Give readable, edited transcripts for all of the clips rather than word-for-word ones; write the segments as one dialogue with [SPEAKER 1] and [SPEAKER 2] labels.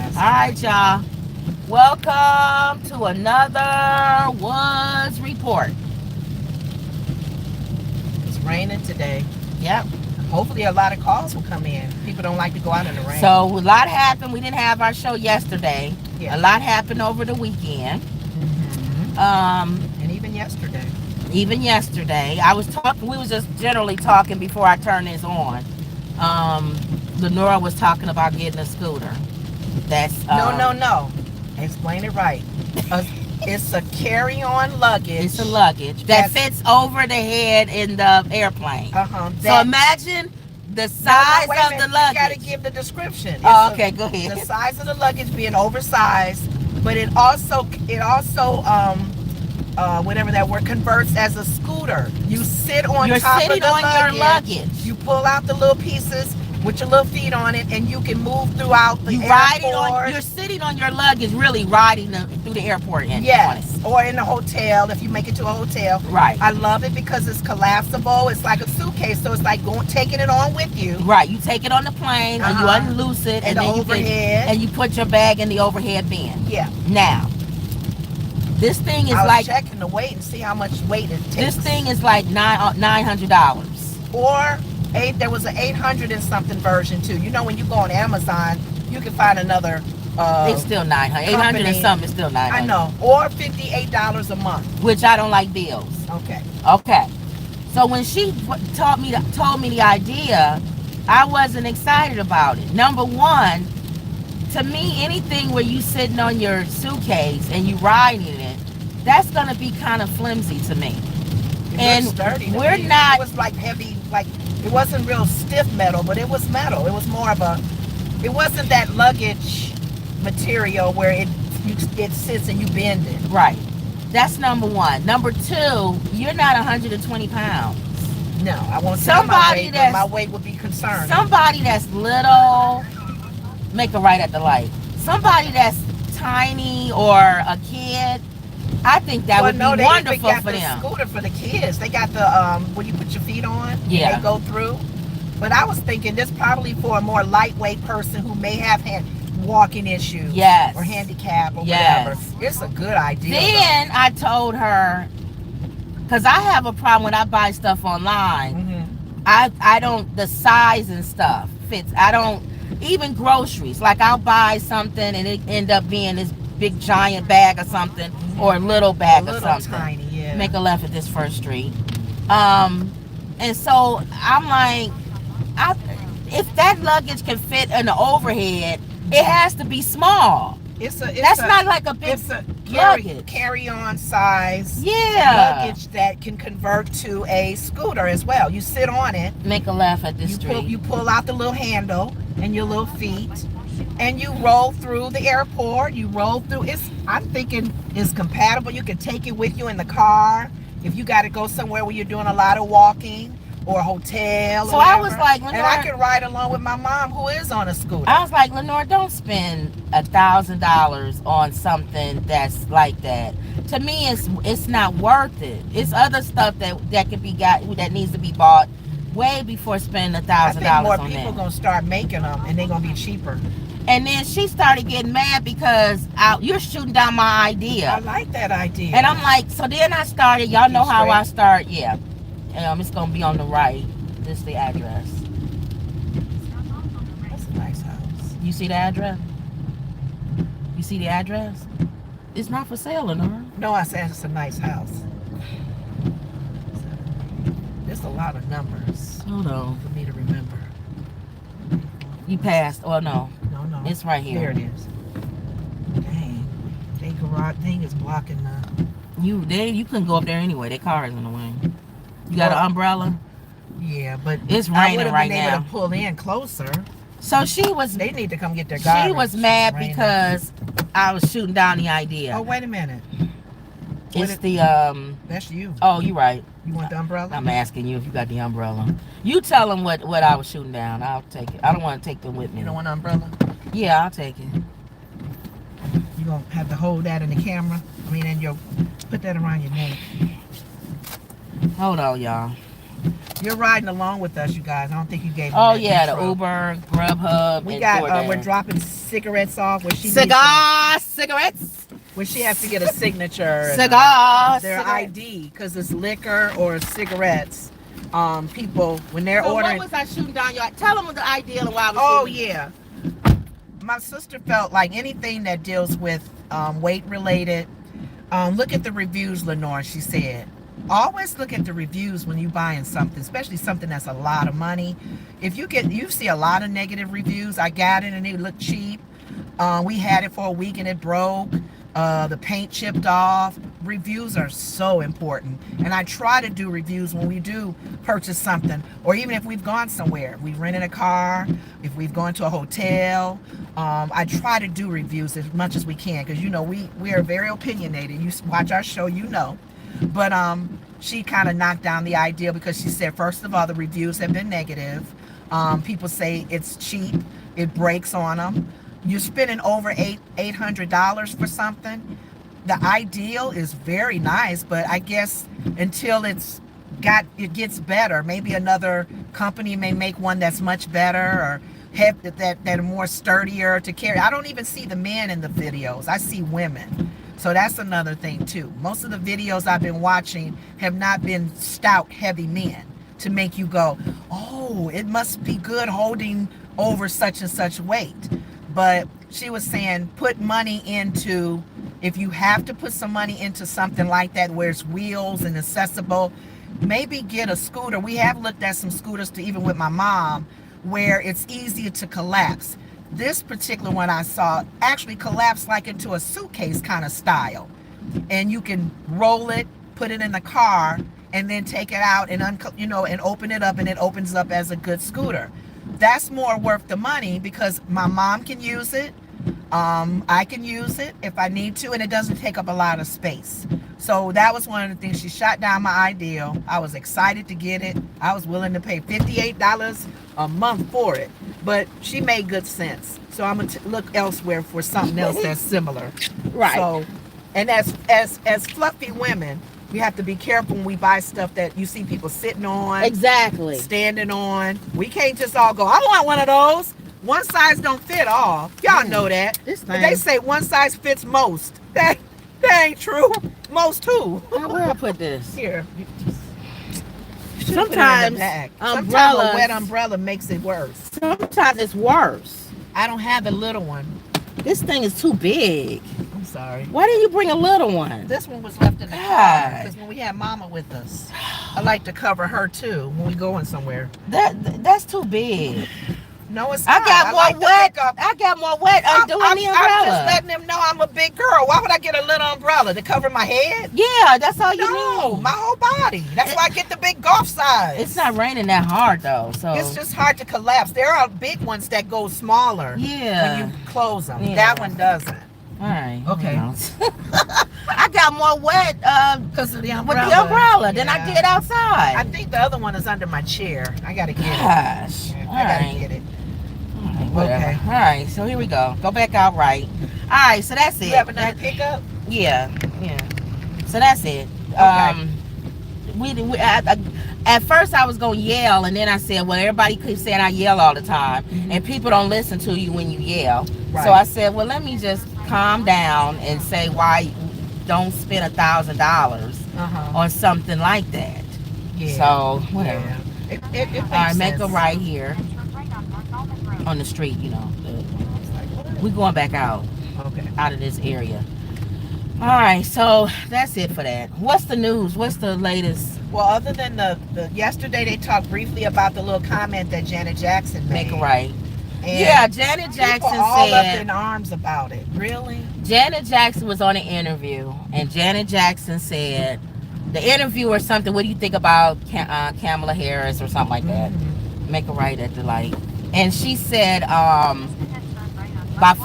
[SPEAKER 1] Yes.
[SPEAKER 2] All right, y'all. Welcome to another Woods Report.
[SPEAKER 1] It's raining today.
[SPEAKER 2] Yep.
[SPEAKER 1] Hopefully a lot of calls will come in. People don't like to go out in the rain.
[SPEAKER 2] So a lot happened. We didn't have our show yesterday.
[SPEAKER 1] Yeah.
[SPEAKER 2] A lot happened over the weekend.
[SPEAKER 1] And even yesterday.
[SPEAKER 2] Even yesterday, I was talking. We was just generally talking before I turned this on. Lenora was talking about getting a scooter. That's
[SPEAKER 1] No. Explain it right. It's a carry-on luggage.
[SPEAKER 2] It's a luggage that fits over the head in the airplane. So imagine the size of the luggage.
[SPEAKER 1] You got to give the description.
[SPEAKER 2] Okay, go ahead.
[SPEAKER 1] The size of the luggage being oversized, but it also whatever that word, converts as a scooter. You sit on top of the luggage.
[SPEAKER 2] Your luggage.
[SPEAKER 1] You pull out the little pieces with your little feet on it, and you can move throughout the airport.
[SPEAKER 2] You're sitting on your luggage, really riding through the airport.
[SPEAKER 1] Yes, or in a hotel if you make it to a hotel.
[SPEAKER 2] Right.
[SPEAKER 1] I love it because it's collapsible. It's like a suitcase, so it's like taking it on with you.
[SPEAKER 2] Right. You take it on the plane, and you unloose it, and then you put your bag in the overhead bin.
[SPEAKER 1] Yeah.
[SPEAKER 2] Now, this thing is
[SPEAKER 1] I was checking the weight and see how much weight it takes.
[SPEAKER 2] This thing is like $900.
[SPEAKER 1] Or there was an 800 and something version too. You know, when you go on Amazon, you can find another.
[SPEAKER 2] It's still 900. 800 and something is still 900.
[SPEAKER 1] I know. Or $58 a month.
[SPEAKER 2] Which I don't like bills. Okay. So when she told me the idea, I wasn't excited about it. Number one, to me, anything where you sitting on your suitcase and you riding it, that's gonna be kind of flimsy to me.
[SPEAKER 1] And sturdy.
[SPEAKER 2] We're not.
[SPEAKER 1] It was like heavy, like it wasn't real stiff metal, but it was metal. It was more of a. It wasn't that luggage material where it sits and you bend it.
[SPEAKER 2] Right. That's number one. Number two, you're not 120 pounds.
[SPEAKER 1] No, I won't tell my weight, but my weight would be concerned.
[SPEAKER 2] Somebody that's little, make a right at the light. Somebody that's tiny or a kid, I think that would be wonderful for them.
[SPEAKER 1] They got the scooter for the kids. They got the where you put your feet on.
[SPEAKER 2] Yeah.
[SPEAKER 1] And they go through. But I was thinking this probably for a more lightweight person who may have walking issues.
[SPEAKER 2] Yes.
[SPEAKER 1] Or handicap or whatever. It's a good idea.
[SPEAKER 2] Then I told her, because I have a problem when I buy stuff online. I don't, the size and stuff fits. I don't, even groceries. Like I'll buy something and it end up being this big giant bag or something, or a little bag or something.
[SPEAKER 1] Tiny, yeah.
[SPEAKER 2] Make a left at this first street. And so I'm like, if that luggage can fit in the overhead, it has to be small. That's not like a big luggage.
[SPEAKER 1] Carry-on size luggage that can convert to a scooter as well. You sit on it.
[SPEAKER 2] Make a left at this street.
[SPEAKER 1] You pull out the little handle and your little feet, and you roll through the airport. You roll through. I'm thinking it's compatible. You can take it with you in the car if you got to go somewhere where you're doing a lot of walking. Or a hotel.
[SPEAKER 2] So I was like, Lenore,
[SPEAKER 1] and I can ride along with my mom who is on a scooter.
[SPEAKER 2] I was like, Lenore, don't spend $1,000 on something that's like that. To me, it's not worth it. It's other stuff that can be that needs to be bought way before spending $1,000 on that.
[SPEAKER 1] I think more people gonna start making them, and they're gonna be cheaper.
[SPEAKER 2] And then she started getting mad because you're shooting down my idea.
[SPEAKER 1] I like that idea.
[SPEAKER 2] And I'm like, so then I started. Y'all know how I start, yeah. It's gonna be on the right. This is the address.
[SPEAKER 1] That's a nice house.
[SPEAKER 2] You see the address? You see the address? It's not for sale, Lenore.
[SPEAKER 1] No, I said it's a nice house. There's a lot of numbers.
[SPEAKER 2] Hold on.
[SPEAKER 1] For me to remember.
[SPEAKER 2] You passed. Oh no.
[SPEAKER 1] No.
[SPEAKER 2] It's right here.
[SPEAKER 1] There it is. Dang. Their garage thing is blocking the.
[SPEAKER 2] You couldn't go up there anyway. Their car is in the way. You got an umbrella?
[SPEAKER 1] Yeah, but
[SPEAKER 2] it's raining right now.
[SPEAKER 1] I would have been able to pull in closer.
[SPEAKER 2] So they
[SPEAKER 1] need to come get their garbage.
[SPEAKER 2] She was mad because I was shooting down the idea.
[SPEAKER 1] Oh, wait a minute.
[SPEAKER 2] It's
[SPEAKER 1] That's you.
[SPEAKER 2] Oh, you're right.
[SPEAKER 1] You want the umbrella?
[SPEAKER 2] I'm asking you if you got the umbrella. You tell them what I was shooting down. I'll take it. I don't want to take them with me.
[SPEAKER 1] You don't want an umbrella?
[SPEAKER 2] Yeah, I'll take it.
[SPEAKER 1] You gonna have to hold that in the camera? Put that around your neck.
[SPEAKER 2] Hold on, y'all.
[SPEAKER 1] You're riding along with us, you guys. I don't think you gave me
[SPEAKER 2] the Uber, Grubhub,
[SPEAKER 1] we're dropping cigarettes off, where she
[SPEAKER 2] cigarettes.
[SPEAKER 1] where she has to get a signature, their ID, because it's liquor or cigarettes. People when they're ordering.
[SPEAKER 2] What was I shooting down your? Tell them the idea while I was.
[SPEAKER 1] Oh yeah, my sister felt like anything that deals with weight related. Look at the reviews, Lenore. She said, always look at the reviews when you buying something, especially something that's a lot of money. If you see a lot of negative reviews. I got it and it looked cheap. We had it for a week and it broke. The paint chipped off. Reviews are so important, and I try to do reviews when we do purchase something, or even if we've gone somewhere, we rented a car, if we've gone to a hotel. I try to do reviews as much as we can, because we are very opinionated. You watch our show, but she kind of knocked down the idea, because she said, first of all, the reviews have been negative. People say it's cheap, it breaks on them. You're spending over $800 for something. The ideal is very nice, but I guess until it gets better, maybe another company may make one that's much better, or have that are more sturdier to carry. I don't even see the men in the videos. I see women. So that's another thing too. Most of the videos I've been watching have not been stout, heavy men to make you go, oh, it must be good holding over such and such weight. But she was saying, put money into, if you have to put some money into something like that where it's wheels and accessible, maybe get a scooter. We have looked at some scooters to even with my mom, where it's easier to collapse. This particular one I saw actually collapsed like into a suitcase kind of style. And you can roll it, put it in the car, and then take it out and and open it up, and it opens up as a good scooter. That's more worth the money, because my mom can use it. I can use it if I need to, and it doesn't take up a lot of space. So that was one of the things. She shot down my ideal. I was excited to get it. I was willing to pay $58 a month for it, but she made good sense. So I'm gonna look elsewhere for something else that's similar.
[SPEAKER 2] Right.
[SPEAKER 1] So, and as fluffy women, we have to be careful when we buy stuff that you see people sitting on,
[SPEAKER 2] exactly,
[SPEAKER 1] standing on. We can't just all go, I want one of those. One size don't fit all. Y'all know that. They say one size fits most. That ain't true. Most who?
[SPEAKER 2] Where I put this?
[SPEAKER 1] Here.
[SPEAKER 2] Sometimes
[SPEAKER 1] a wet umbrella makes it worse.
[SPEAKER 2] Sometimes it's worse.
[SPEAKER 1] I don't have a little one.
[SPEAKER 2] This thing is too big.
[SPEAKER 1] I'm sorry.
[SPEAKER 2] Why didn't you bring a little one?
[SPEAKER 1] This one was left in the car because when we had Mama with us, I like to cover her too when we going somewhere.
[SPEAKER 2] That's too big.
[SPEAKER 1] No, it's not.
[SPEAKER 2] I got more wet undoing the umbrella.
[SPEAKER 1] I'm just letting them know I'm a big girl. Why would I get a little umbrella? To cover my head?
[SPEAKER 2] Yeah, that's all you need.
[SPEAKER 1] No, my whole body. That's why I get the big golf size.
[SPEAKER 2] It's not raining that hard though, so
[SPEAKER 1] it's just hard to collapse. There are big ones that go smaller.
[SPEAKER 2] Yeah.
[SPEAKER 1] When you close them.
[SPEAKER 2] Yeah.
[SPEAKER 1] That one doesn't.
[SPEAKER 2] All right.
[SPEAKER 1] Okay.
[SPEAKER 2] I got more wet
[SPEAKER 1] because of the umbrella.
[SPEAKER 2] With the umbrella than I did outside.
[SPEAKER 1] I think the other one is under my chair. I gotta get it.
[SPEAKER 2] Gosh.
[SPEAKER 1] I gotta get it.
[SPEAKER 2] Okay. All right. So here we go. Go back out right. All right. So that's it.
[SPEAKER 1] You have another pickup?
[SPEAKER 2] Yeah. So that's it.
[SPEAKER 1] Okay.
[SPEAKER 2] At first I was gonna yell, and then I said, well, everybody keeps saying I yell all the time, and people don't listen to you when you yell. Right. So I said, well, let me just calm down and say why don't spend $1,000 on something like that. Yeah. So whatever.
[SPEAKER 1] Yeah. It makes
[SPEAKER 2] all right,
[SPEAKER 1] sense.
[SPEAKER 2] make a right here on the street. We're going back out.
[SPEAKER 1] Okay.
[SPEAKER 2] Out of this area. All right, so that's it for that. What's the news? What's the latest?
[SPEAKER 1] Well, other than the yesterday they talked briefly about the little comment that Janet Jackson made.
[SPEAKER 2] Make it right.
[SPEAKER 1] And
[SPEAKER 2] yeah, Janet Jackson
[SPEAKER 1] people all
[SPEAKER 2] said,
[SPEAKER 1] up in arms about it. Really?
[SPEAKER 2] Janet Jackson was on an interview, and Janet Jackson said, the interview or something, what do you think about Kamala Harris or something like that? Make it right at the light. And she said, about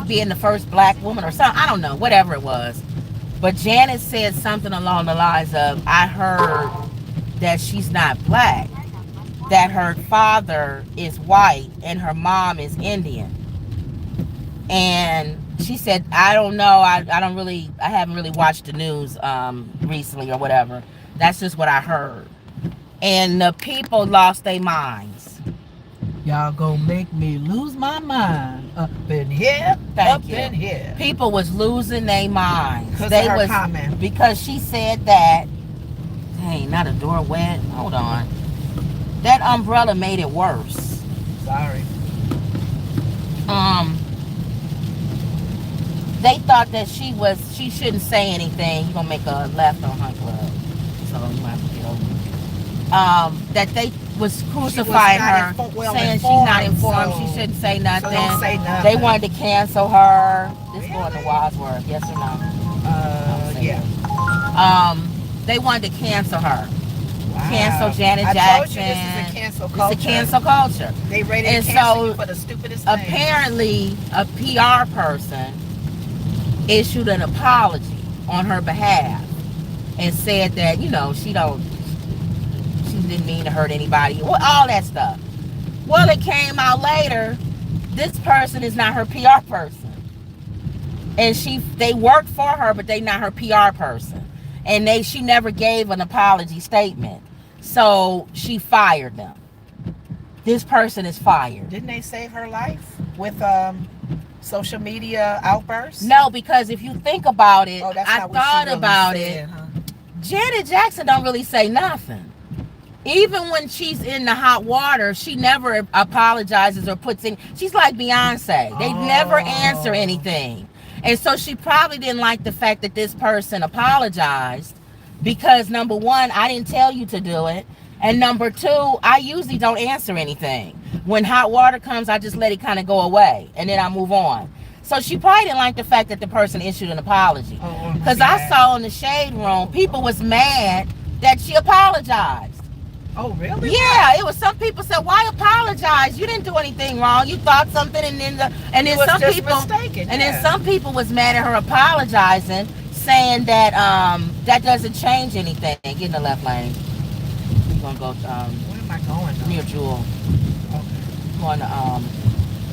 [SPEAKER 2] being the first black woman or something, I don't know, whatever it was. But Janet said something along the lines of, I heard that she's not black, that her father is white and her mom is Indian. And she said, I don't know, I haven't really watched the news recently or whatever. That's just what I heard. And the people lost their minds.
[SPEAKER 1] Y'all gonna make me lose my mind up in here,
[SPEAKER 2] Thank
[SPEAKER 1] up
[SPEAKER 2] you.
[SPEAKER 1] in here.
[SPEAKER 2] People was losing their minds.
[SPEAKER 1] Because
[SPEAKER 2] They
[SPEAKER 1] of her
[SPEAKER 2] was
[SPEAKER 1] comment.
[SPEAKER 2] because she said that. Dang, not a door wet. Hold on. That umbrella made it worse.
[SPEAKER 1] Sorry.
[SPEAKER 2] They thought that she shouldn't say anything. You're gonna make a left on Hunt Club, so you have to get over it. That they was crucifying her, saying she's not informed. She shouldn't say nothing.
[SPEAKER 1] So don't say nothing.
[SPEAKER 2] They wanted to cancel her. This going to Wadsworth, yes or no?
[SPEAKER 1] Yeah.
[SPEAKER 2] They wanted to cancel her.
[SPEAKER 1] Wow.
[SPEAKER 2] Cancel Janet
[SPEAKER 1] I
[SPEAKER 2] Jackson.
[SPEAKER 1] Told you this is a cancel culture.
[SPEAKER 2] It's a cancel culture.
[SPEAKER 1] They ready to
[SPEAKER 2] And
[SPEAKER 1] cancel
[SPEAKER 2] so
[SPEAKER 1] you for the stupidest thing.
[SPEAKER 2] apparently a PR person issued an apology on her behalf and said that, you know, she didn't mean to hurt anybody, all that stuff. Well, it came out later, this person is not her PR person. And they worked for her, but they not her PR person. And she never gave an apology statement. So she fired them. This person is fired.
[SPEAKER 1] Didn't they save her life with social media outbursts?
[SPEAKER 2] No, because if you think about it, I thought about it.
[SPEAKER 1] Huh?
[SPEAKER 2] Janet Jackson don't really say nothing. Even when she's in the hot water, she never apologizes or puts in. She's like Beyonce. They never answer anything. And so she probably didn't like the fact that this person apologized because, number one, I didn't tell you to do it. And number two, I usually don't answer anything. When hot water comes, I just let it kind of go away and then I move on. So she probably didn't like the fact that the person issued an apology. Because I saw in the shade room, people was mad that she apologized.
[SPEAKER 1] Oh, really?
[SPEAKER 2] Yeah, it was. Some people said, "Why apologize? You didn't do anything wrong. You thought something," and then some people
[SPEAKER 1] mistaken,
[SPEAKER 2] and then some people was mad at her apologizing, saying that that doesn't change anything. Get in the left lane. We're gonna go.
[SPEAKER 1] Where am I going? Though?
[SPEAKER 2] Near Jewel.
[SPEAKER 1] Okay.
[SPEAKER 2] Going to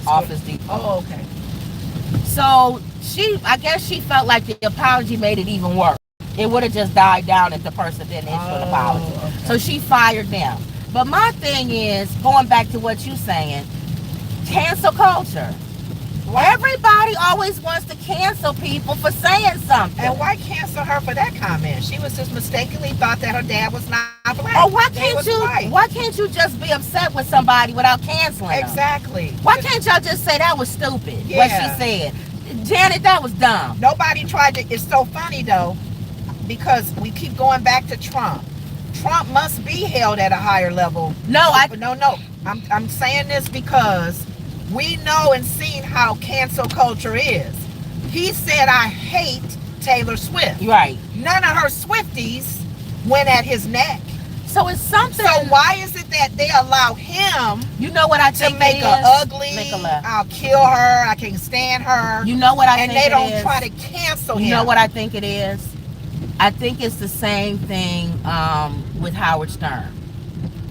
[SPEAKER 2] Office Depot.
[SPEAKER 1] Oh, okay.
[SPEAKER 2] So I guess she felt like the apology made it even worse. It would have just died down if the person didn't issue an apology. Okay. So she fired them. But my thing is, going back to what you're saying, cancel culture. Everybody always wants to cancel people for saying something.
[SPEAKER 1] And why cancel her for that comment? She was just mistakenly thought that her dad was not black.
[SPEAKER 2] Oh, why can't you just be upset with somebody without canceling them?
[SPEAKER 1] Exactly.
[SPEAKER 2] Why can't y'all just say that was stupid?
[SPEAKER 1] Yeah.
[SPEAKER 2] What she said. Janet, that was dumb.
[SPEAKER 1] Nobody tried to. It's so funny though, because we keep going back to Trump. Trump must be held at a higher level. No. I'm saying this because we know and seen how cancel culture is. He said, "I hate Taylor Swift."
[SPEAKER 2] Right.
[SPEAKER 1] None of her Swifties went at his neck.
[SPEAKER 2] So it's something.
[SPEAKER 1] So why is it that they allow him?
[SPEAKER 2] You know what I think
[SPEAKER 1] to make
[SPEAKER 2] it
[SPEAKER 1] her
[SPEAKER 2] is?
[SPEAKER 1] ugly?
[SPEAKER 2] Make a left.
[SPEAKER 1] I'll kill her. I can't stand her.
[SPEAKER 2] You know what I think it is?
[SPEAKER 1] And they don't try to cancel him.
[SPEAKER 2] You know what I think it is? I think it's the same thing with Howard Stern.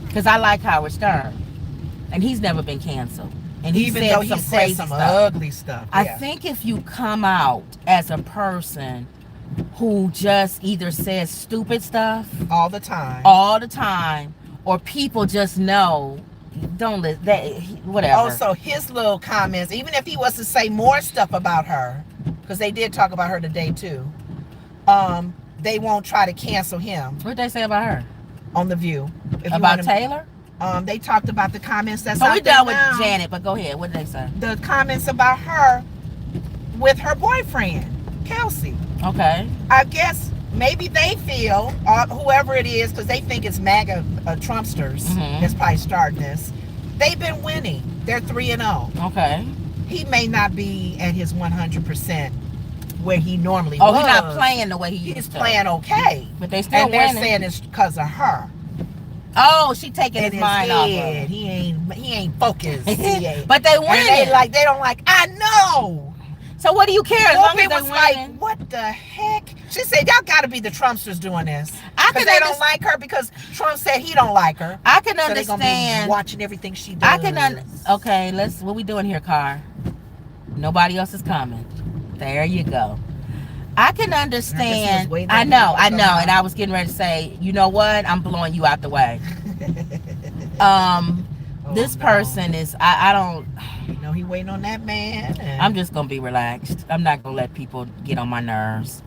[SPEAKER 2] Because I like Howard Stern. And he's never been canceled. And
[SPEAKER 1] even though he said some ugly stuff. Yeah.
[SPEAKER 2] I think if you come out as a person who just either says stupid stuff
[SPEAKER 1] all the time, or people just know, don't listen, whatever. Also, his little comments, even if he was to say more stuff about her, because they did talk about her today too, they won't try to cancel him.
[SPEAKER 2] What did they say about her?
[SPEAKER 1] On The View.
[SPEAKER 2] About Taylor?
[SPEAKER 1] They talked about the comments that's
[SPEAKER 2] out there now. So we're done with Janet, but go ahead. What did they say?
[SPEAKER 1] The comments about her with her boyfriend, Kelsey.
[SPEAKER 2] Okay.
[SPEAKER 1] I guess maybe they feel, whoever it is, because they think it's MAGA Trumpsters that's probably starting this. They've been winning. They're 3-0.
[SPEAKER 2] Okay.
[SPEAKER 1] He may not be at his 100% where he normally
[SPEAKER 2] was.
[SPEAKER 1] Oh,
[SPEAKER 2] he's not playing the way he used to.
[SPEAKER 1] He's playing okay.
[SPEAKER 2] But they still
[SPEAKER 1] winning. And they're saying it's because of her.
[SPEAKER 2] Oh, she taking his mind off of
[SPEAKER 1] it. He ain't focused.
[SPEAKER 2] But they winning.
[SPEAKER 1] And they don't like, I know.
[SPEAKER 2] So what do you care? As long as
[SPEAKER 1] was like, what the heck? She said, y'all got to be the Trumpsters doing this. Because they don't like her because Trump said he don't like her.
[SPEAKER 2] I can understand.
[SPEAKER 1] So they gonna be watching everything she does.
[SPEAKER 2] Okay, what we doing here, Car? Nobody else is coming. There you go. I can understand. I know. And I was getting ready to say, you know what? I'm blowing you out the way.
[SPEAKER 1] Well,
[SPEAKER 2] This person is, I don't.
[SPEAKER 1] You know he waiting on that man.
[SPEAKER 2] I'm just gonna be relaxed. I'm not gonna let people get on my nerves.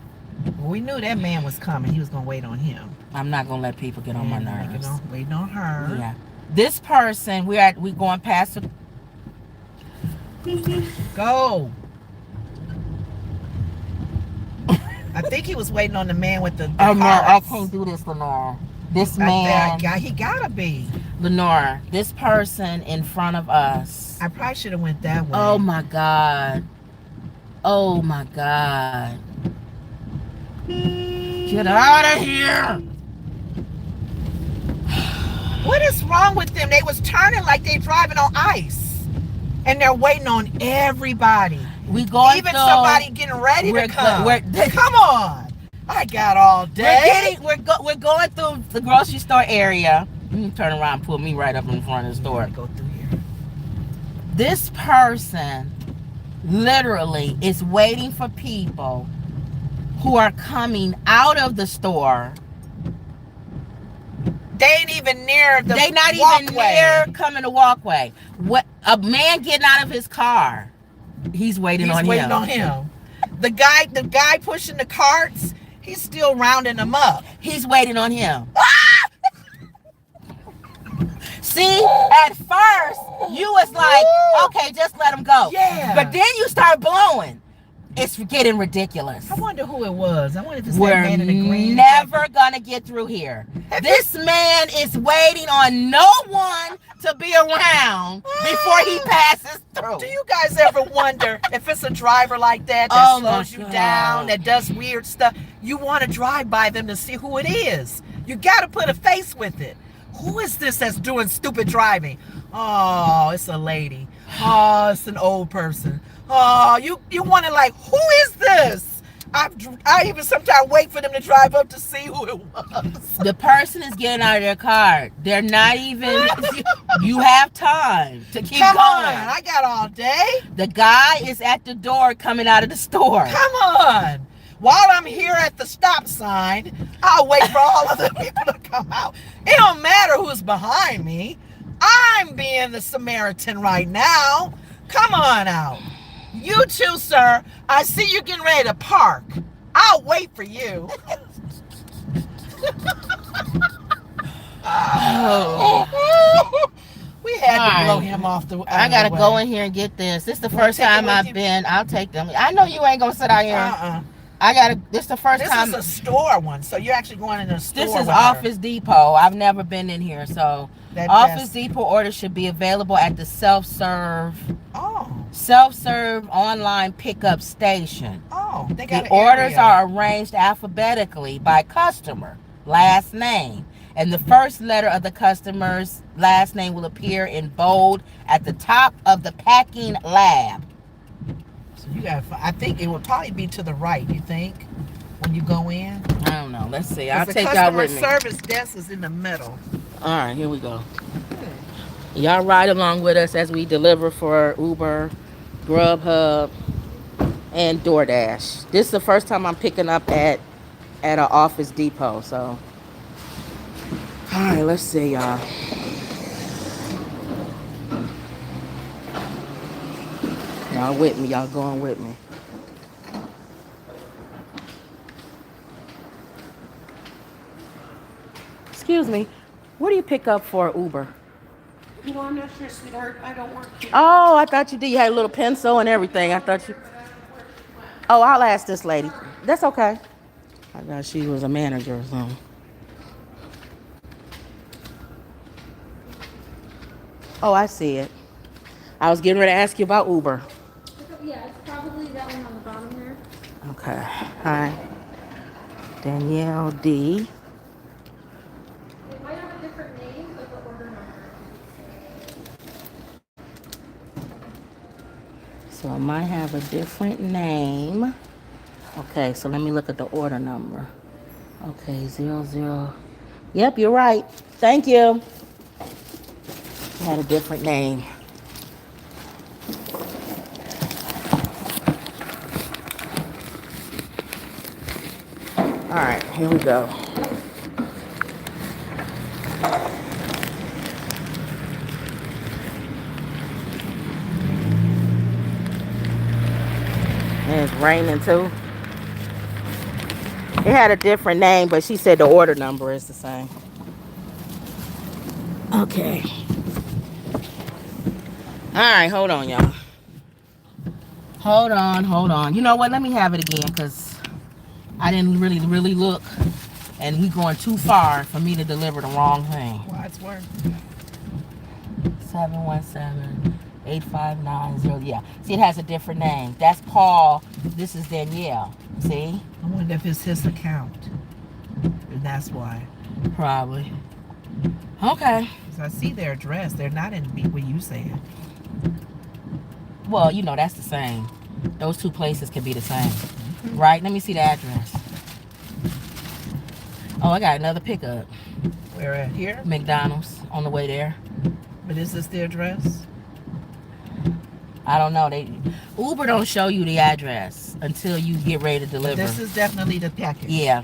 [SPEAKER 1] We knew that man was coming. He was gonna wait on him.
[SPEAKER 2] I'm not gonna let people get on my nerves.
[SPEAKER 1] Waiting on her.
[SPEAKER 2] Yeah. This person, we going past the.
[SPEAKER 1] Go. I think he was waiting on the man with the
[SPEAKER 2] Oh no, I
[SPEAKER 1] cards.
[SPEAKER 2] can't do this, Lenore. This man.
[SPEAKER 1] He gotta be.
[SPEAKER 2] Lenore, this person in front of us.
[SPEAKER 1] I probably should have went that way.
[SPEAKER 2] Oh my God. Oh my God. Get out of here.
[SPEAKER 1] What is wrong with them? They was turning like they driving on ice. And they're waiting on everybody.
[SPEAKER 2] We going
[SPEAKER 1] even somebody getting ready to come. Come on. I got all day.
[SPEAKER 2] We're going through the grocery store area. Let me turn around and pull me right up in front of the store.
[SPEAKER 1] Go through here.
[SPEAKER 2] This person literally is waiting for people who are coming out of the store.
[SPEAKER 1] They ain't even near the walkway.
[SPEAKER 2] They not even near coming the walkway. What, a man getting out of his car. He's waiting on him.
[SPEAKER 1] The guy pushing the carts, he's still rounding them up.
[SPEAKER 2] He's waiting on him. See, at first, you was like, okay, just let him go.
[SPEAKER 1] Yeah.
[SPEAKER 2] But then you start blowing. It's getting ridiculous.
[SPEAKER 1] I wonder who it was. I wonder if it's
[SPEAKER 2] We're
[SPEAKER 1] that man in the green.
[SPEAKER 2] Never gonna get through here. This man is waiting on no one to be around before he passes through.
[SPEAKER 1] Do you guys ever wonder if it's a driver like that slows you down, that does weird stuff? You want to drive by them to see who it is. You got to put a face with it. Who is this that's doing stupid driving? Oh, it's a lady. Oh, it's an old person. Oh, you want to like, who is this? I even sometimes wait for them to drive up to see who it was.
[SPEAKER 2] The person is getting out of their car. They're not even, you have time to keep going.
[SPEAKER 1] On, I got all day.
[SPEAKER 2] The guy is at the door coming out of the store.
[SPEAKER 1] Come on. While I'm here at the stop sign, I'll wait for all of the people to come out. It don't matter who's behind me. I'm being the Samaritan right now. Come on out. You too, sir. I see you getting ready to park. I'll wait for you. We had to blow him off the.
[SPEAKER 2] I gotta go in here and get this. This is the first time I've been. I'll take them. I know you ain't gonna sit out here. I gotta. This is the first time.
[SPEAKER 1] This is a store one, so you're actually going in a store.
[SPEAKER 2] This is Office Depot. I've never been in here, so Office Depot orders should be available at the self-serve online pickup station.
[SPEAKER 1] Oh, they got
[SPEAKER 2] the orders are arranged alphabetically by customer last name, and the first letter of the customer's last name will appear in bold at the top of the packing lab.
[SPEAKER 1] So you got. I think it will probably be to the right. You think when you go in?
[SPEAKER 2] I don't know. Let's see. I'll take
[SPEAKER 1] y'all
[SPEAKER 2] with me.
[SPEAKER 1] The customer service desk is in the middle.
[SPEAKER 2] All right, here we go. Y'all ride along with us as we deliver for Uber, Grubhub, and DoorDash. This is the first time I'm picking up at an Office Depot. So, all right, let's see, y'all. Y'all with me? Y'all going with me? Excuse me. What do you pick up for Uber?
[SPEAKER 1] Well, I'm not sure, sweetheart. I don't work here.
[SPEAKER 2] Oh, I thought you did. You had a little pencil and everything. I thought you. Oh, I'll ask this lady. That's okay. I thought she was a manager or something. Oh, I see it. I was getting ready to ask you about Uber.
[SPEAKER 3] Yeah, it's probably that one on the bottom there.
[SPEAKER 2] Okay. Hi. Danielle D.
[SPEAKER 3] It might have a different name, but the order number.
[SPEAKER 2] So it might have a different name. Okay, so let me look at the order number. Okay, 00. Yep, you're right. Thank you. It had a different name. All right, here we go. And it's raining too. It had a different name, but she said the order number is the same. Okay. Alright, hold on, y'all. Hold on. You know what? Let me have it again, because I didn't really look. And we going too far for me to deliver the wrong thing.
[SPEAKER 1] What's work?
[SPEAKER 2] 717-8590. Yeah. See, it has a different name. That's Paul. This is Danielle. See?
[SPEAKER 1] I wonder if it's his account. And that's why.
[SPEAKER 2] Probably. Okay.
[SPEAKER 1] So I see their address. They're not in where you said.
[SPEAKER 2] Well, you know, that's the same. Those two places can be the same. Mm-hmm. Right? Let me see the address. Oh, I got another pickup.
[SPEAKER 1] Where at? Here?
[SPEAKER 2] McDonald's on the way there.
[SPEAKER 1] But is this the address?
[SPEAKER 2] I don't know. Uber don't show you the address until you get ready to deliver.
[SPEAKER 1] This is definitely the package.
[SPEAKER 2] Yeah.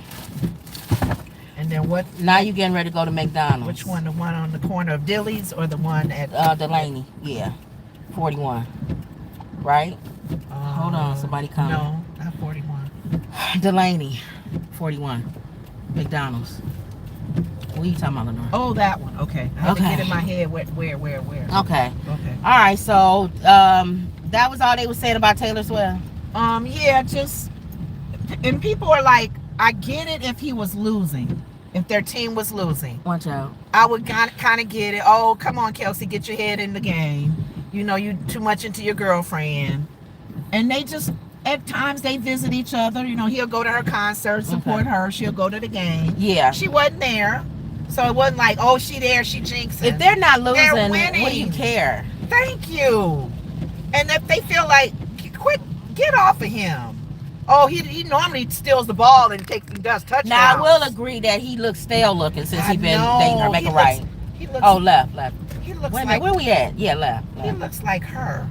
[SPEAKER 1] And then what?
[SPEAKER 2] Now you getting ready to go to McDonald's.
[SPEAKER 1] Which one? The one on the corner of Dilly's or the one at
[SPEAKER 2] Delaney? Yeah. 41. Right? Hold on, somebody coming.
[SPEAKER 1] No, not 41.
[SPEAKER 2] Delaney. 41. McDonald's. What are you talking about, Lenore?
[SPEAKER 1] Oh, that one. Okay. I have to get in my head where.
[SPEAKER 2] Okay.
[SPEAKER 1] Okay.
[SPEAKER 2] All right, so that was all they were saying about Taylor Swift.
[SPEAKER 1] Yeah, just, and people are like, I get it if he was losing, if their team was losing.
[SPEAKER 2] Watch out.
[SPEAKER 1] I would kind of get it. Oh, come on, Kelsey, get your head in the game. You know, you too much into your girlfriend. And they just, at times they visit each other. You know, he'll go to her concert, support her. She'll go to the game.
[SPEAKER 2] Yeah.
[SPEAKER 1] She wasn't there. So it wasn't like, oh, she there, she jinxing.
[SPEAKER 2] If they're not losing,
[SPEAKER 1] they're winning.
[SPEAKER 2] what do you care?
[SPEAKER 1] Thank you. And if they feel like, get off of him. Oh, he normally steals the ball and does touchdowns.
[SPEAKER 2] Now, I will agree that he looks stale looking since he's been dating her. Make it right.
[SPEAKER 1] He looks,
[SPEAKER 2] left.
[SPEAKER 1] He looks
[SPEAKER 2] Wait a minute,
[SPEAKER 1] like,
[SPEAKER 2] where we at? Yeah, left.
[SPEAKER 1] He looks like her.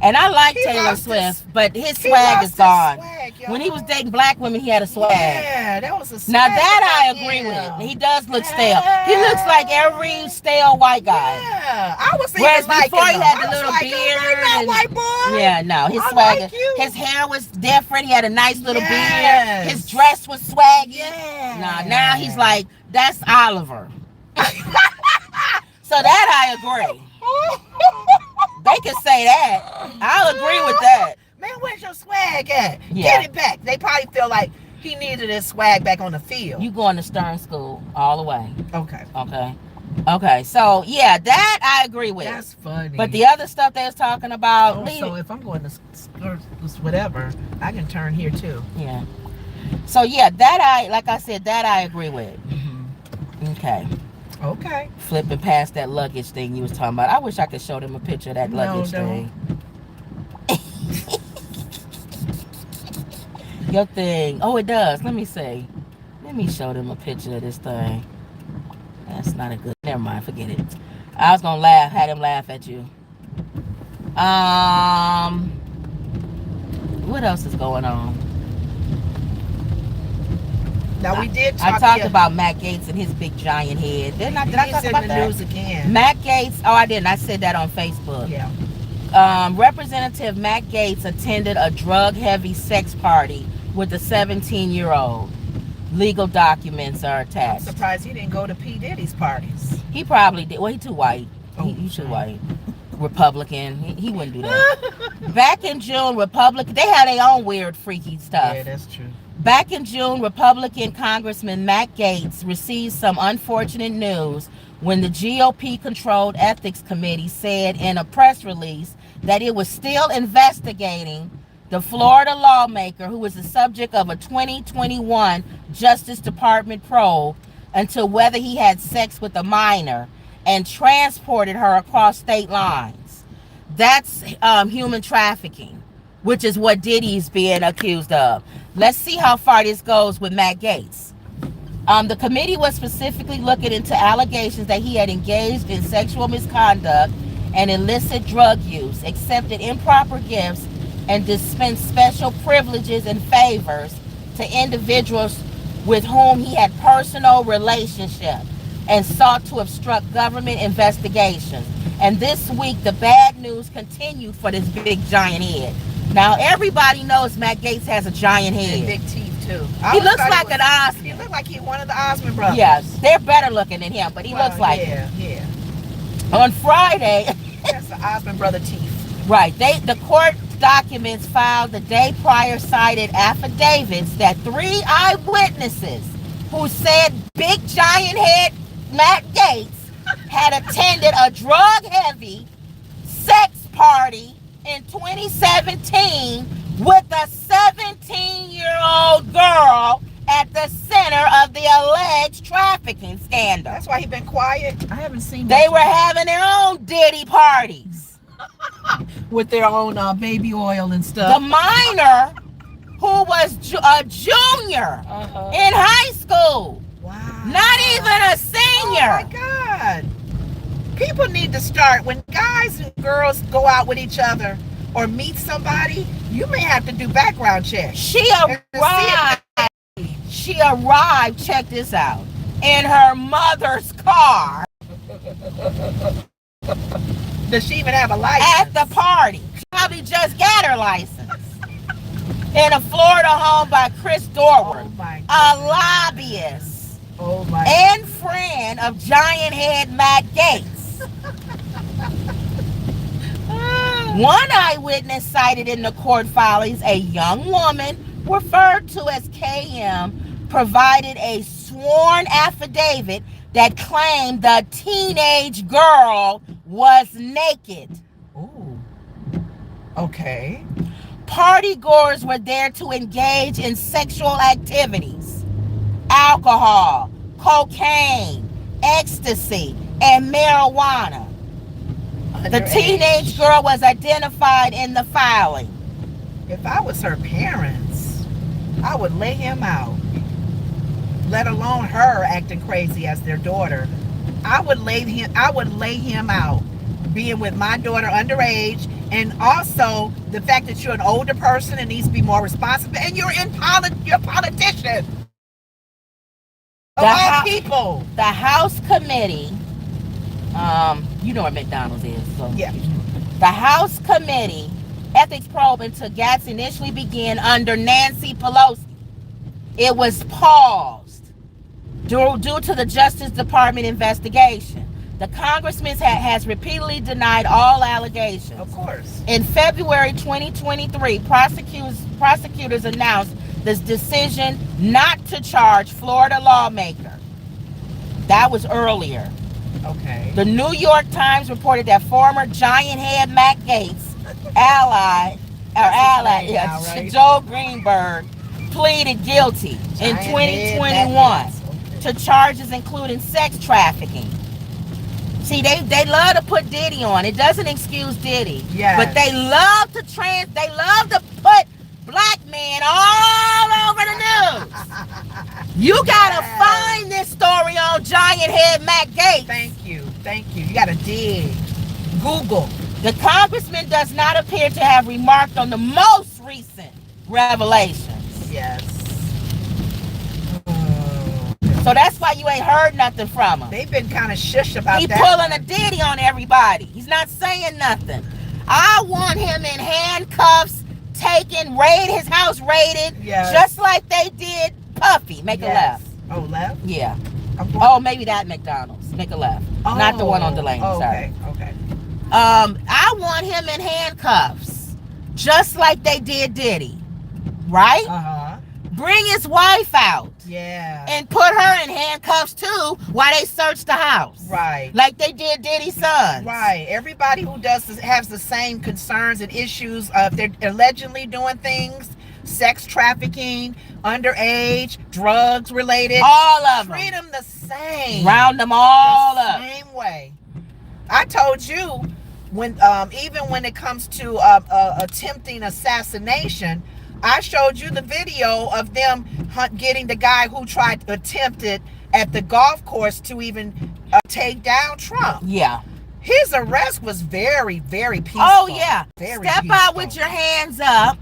[SPEAKER 2] And I like Taylor Swift, but his swag is gone. When he was dating black women, he had a swag.
[SPEAKER 1] Yeah, that was a swag.
[SPEAKER 2] Now that I agree with. He does look stale. He looks like every stale white guy.
[SPEAKER 1] Yeah, I was thinking
[SPEAKER 2] whereas
[SPEAKER 1] like
[SPEAKER 2] before he had the little
[SPEAKER 1] like,
[SPEAKER 2] beard.
[SPEAKER 1] Oh, and, white boy.
[SPEAKER 2] Yeah, no, his
[SPEAKER 1] I
[SPEAKER 2] swag.
[SPEAKER 1] like you.
[SPEAKER 2] His hair was different. He had a nice little
[SPEAKER 1] Yes.
[SPEAKER 2] beard. His dress was swaggy.
[SPEAKER 1] Yeah.
[SPEAKER 2] Nah, now he's like, that's Oliver. So that I agree. They can say that. I'll agree with that.
[SPEAKER 1] Man, where's your swag at?
[SPEAKER 2] Yeah.
[SPEAKER 1] Get it back. They probably feel like he needed his swag back on the field.
[SPEAKER 2] You going to Stern School all the way.
[SPEAKER 1] Okay.
[SPEAKER 2] Okay. So, yeah, that I agree with.
[SPEAKER 1] That's funny.
[SPEAKER 2] But the other stuff they was talking about.
[SPEAKER 1] So if I'm going to whatever, I can turn here too.
[SPEAKER 2] Yeah. So, yeah, like I said, that I agree with. Mm-hmm. Okay. Flipping past that luggage thing you was talking about. I wish I could show them a picture of that luggage thing. Your thing. Oh, it does. Let me see. Let me show them a picture of this thing. That's not a good. Never mind. Forget it. I was gonna have them laugh at you. What else is going on?
[SPEAKER 1] Now we did talk.
[SPEAKER 2] I talked about Matt Gaetz and his big giant head. Did I talk about
[SPEAKER 1] the
[SPEAKER 2] that?
[SPEAKER 1] news again.
[SPEAKER 2] Matt Gaetz. Oh, I didn't. I said that on Facebook.
[SPEAKER 1] Yeah.
[SPEAKER 2] Representative Matt Gaetz attended a drug-heavy sex party with a 17-year-old. Legal documents are attached.
[SPEAKER 1] I'm surprised he didn't go to P. Diddy's parties.
[SPEAKER 2] He probably did. Well, he's too white.
[SPEAKER 1] Oh,
[SPEAKER 2] He's too white. Republican. He wouldn't do that. Back in June, Republican. They had their own weird, freaky stuff.
[SPEAKER 1] Yeah, that's true.
[SPEAKER 2] Back in June, Republican Congressman Matt Gaetz received some unfortunate news when the GOP-controlled Ethics Committee said in a press release that it was still investigating the Florida lawmaker who was the subject of a 2021 Justice Department probe into whether he had sex with a minor and transported her across state lines. That's human trafficking, which is what Diddy's being accused of. Let's see how far this goes with Matt Gaetz. The committee was specifically looking into allegations that he had engaged in sexual misconduct and illicit drug use, accepted improper gifts, and dispensed special privileges and favors to individuals with whom he had personal relationship and sought to obstruct government investigations. And this week, the bad news continued for this big giant head. Now, everybody knows Matt Gaetz has a giant head.
[SPEAKER 1] And big teeth, too.
[SPEAKER 2] He looks like an Osmond.
[SPEAKER 1] He looked like he one of the Osmond brothers.
[SPEAKER 2] Yes, they're better looking than him, but he looks like him.
[SPEAKER 1] Yeah.
[SPEAKER 2] On Friday...
[SPEAKER 1] That's the Osmond brother teeth.
[SPEAKER 2] Right. The court documents filed the day prior cited affidavits that 3 eyewitnesses who said big giant head Matt Gaetz had attended a drug-heavy sex party in 2017 with a 17-year-old girl at the center of the alleged trafficking scandal.
[SPEAKER 1] That's why he been quiet. I haven't seen.
[SPEAKER 2] They were having their own Diddy parties
[SPEAKER 1] with their own baby oil and stuff.
[SPEAKER 2] The minor, who was a junior in high school,
[SPEAKER 1] wow,
[SPEAKER 2] not even a senior.
[SPEAKER 1] Oh my God! People need to start when guys and girls go out with each other or meet somebody. You may have to do background checks.
[SPEAKER 2] She arrived, check this out, in her mother's car.
[SPEAKER 1] Does she even have a license?
[SPEAKER 2] At the party. She probably just got her license. In a Florida home by Chris Dorward, a lobbyist and friend of giant head Matt Gaetz. One eyewitness cited in the court filings, a young woman referred to as KM, provided a sworn affidavit that claimed the teenage girl was naked.
[SPEAKER 1] Ooh. Okay.
[SPEAKER 2] Partygoers were there to engage in sexual activities, alcohol, cocaine, ecstasy, and marijuana. The teenage girl was identified in the filing.
[SPEAKER 1] If I was her parents, I would lay him out. Let alone her acting crazy as their daughter. I would lay him out. Being with my daughter underage, and also the fact that you're an older person and needs to be more responsible, and you're a politician. Of all people.
[SPEAKER 2] The House Committee, you know where McDonald's is, so
[SPEAKER 1] yeah.
[SPEAKER 2] The House Committee ethics probe into Gaetz initially began under Nancy Pelosi. It was paused due to the Justice Department investigation. The congressman has repeatedly denied all allegations.
[SPEAKER 1] Of course.
[SPEAKER 2] In February 2023, prosecutors announced this decision not to charge Florida lawmaker. That was earlier.
[SPEAKER 1] Okay.
[SPEAKER 2] The New York Times reported that former giant head Matt Gaetz, ally, Joe Greenberg, pleaded guilty in 2021 to charges including sex trafficking. See, they love to put Diddy on. It doesn't excuse Diddy.
[SPEAKER 1] Yes.
[SPEAKER 2] But they love to put black men all over the news. You gotta find this story on giant head Matt Gaetz.
[SPEAKER 1] Thank you. You gotta dig. Google.
[SPEAKER 2] The congressman does not appear to have remarked on the most recent revelations.
[SPEAKER 1] Yes.
[SPEAKER 2] So that's why you ain't heard nothing from him.
[SPEAKER 1] They've been kind of shush about
[SPEAKER 2] that.
[SPEAKER 1] He
[SPEAKER 2] pulling a Diddy on everybody. He's not saying nothing. I want him in handcuffs, his house raided, just like they did Puffy. Make a left.
[SPEAKER 1] Oh, left?
[SPEAKER 2] Yeah. Oh, maybe that McDonald's. Make a left. Not the one on Delaney. Sorry.
[SPEAKER 1] Okay.
[SPEAKER 2] I want him in handcuffs, just like they did Diddy. Right?
[SPEAKER 1] Uh-huh.
[SPEAKER 2] Bring his wife out.
[SPEAKER 1] Yeah.
[SPEAKER 2] And put her in handcuffs too while they search the house.
[SPEAKER 1] Right.
[SPEAKER 2] Like they did Diddy's son.
[SPEAKER 1] Right. Everybody who has the same concerns and issues of they're allegedly doing things, sex trafficking, underage, drugs related.
[SPEAKER 2] All of them.
[SPEAKER 1] Treat them the same.
[SPEAKER 2] Round them all up.
[SPEAKER 1] Same way. I told you when even when it comes to attempting assassination, I showed you the video of them getting the guy who attempted at the golf course to even take down Trump.
[SPEAKER 2] Yeah.
[SPEAKER 1] His arrest was very, very peaceful.
[SPEAKER 2] Oh, yeah.
[SPEAKER 1] Very
[SPEAKER 2] Step
[SPEAKER 1] peaceful.
[SPEAKER 2] out with your hands up.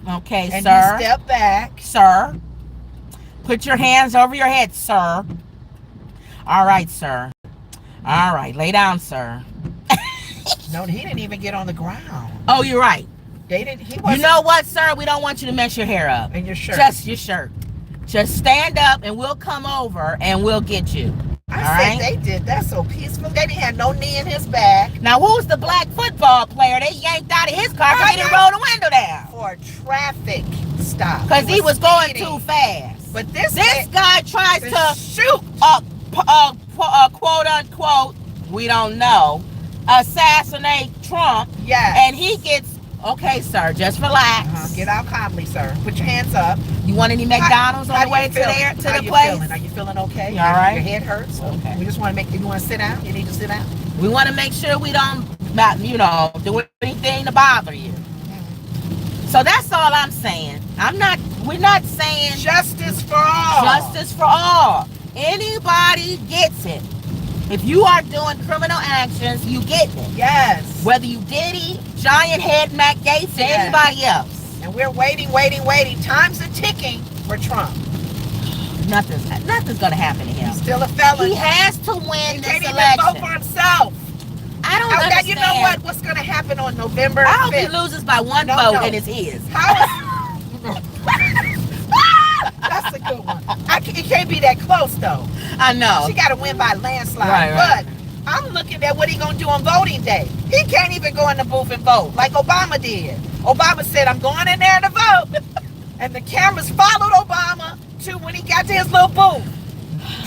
[SPEAKER 2] Okay,
[SPEAKER 1] and
[SPEAKER 2] sir.
[SPEAKER 1] And you step back.
[SPEAKER 2] Sir. Put your hands over your head, sir. All right, sir. All right, lay down, sir.
[SPEAKER 1] No, he didn't even get on the ground.
[SPEAKER 2] Oh, you're right.
[SPEAKER 1] They didn't. He
[SPEAKER 2] You
[SPEAKER 1] wasn't.
[SPEAKER 2] know what, sir? We don't want you to mess your hair up.
[SPEAKER 1] And your shirt.
[SPEAKER 2] Just your shirt. Just stand up and we'll come over and we'll get you.
[SPEAKER 1] I said they did that so peaceful. They didn't have no knee in his back.
[SPEAKER 2] Now, who's the black football player they yanked out of his car because he didn't roll the window down?
[SPEAKER 1] For a traffic stop.
[SPEAKER 2] Because he was going
[SPEAKER 1] speeding.
[SPEAKER 2] too fast.
[SPEAKER 1] But this
[SPEAKER 2] guy tries to
[SPEAKER 1] shoot.
[SPEAKER 2] Quote unquote, we don't know, assassinate Trump.
[SPEAKER 1] Yes.
[SPEAKER 2] And he gets, okay, sir, just relax.
[SPEAKER 1] Get out calmly, sir. Put your hands up.
[SPEAKER 2] You want any McDonald's on the way to the place?
[SPEAKER 1] Are you feeling okay?
[SPEAKER 2] You all right?
[SPEAKER 1] Your head hurts?
[SPEAKER 2] Okay.
[SPEAKER 1] We just want to make, if you want to sit down, you need to sit down.
[SPEAKER 2] We want to make sure we don't, do anything to bother you. So that's all I'm saying. We're not saying
[SPEAKER 1] justice for all.
[SPEAKER 2] Justice for all. Anybody gets it. If you are doing criminal actions, you get it.
[SPEAKER 1] Yes.
[SPEAKER 2] Whether you Diddy, Giant Head, Matt Gaetz, or anybody else.
[SPEAKER 1] And we're waiting. Time's are ticking for Trump.
[SPEAKER 2] Nothing's going to happen to him.
[SPEAKER 1] He's still a felon.
[SPEAKER 2] He has to win this election.
[SPEAKER 1] He can't even vote for himself.
[SPEAKER 2] I don't understand.
[SPEAKER 1] You know what? What's going to happen on November 5th?
[SPEAKER 2] I hope he loses by one vote and it's his.
[SPEAKER 1] That's a good one. It can't be that close, though.
[SPEAKER 2] I know.
[SPEAKER 1] She got to win by landslide.
[SPEAKER 2] Right.
[SPEAKER 1] But I'm looking at what he's going to do on voting day. He can't even go in the booth and vote like Obama did. Obama said, I'm going in there to vote. And the cameras followed Obama to when he got to his little booth.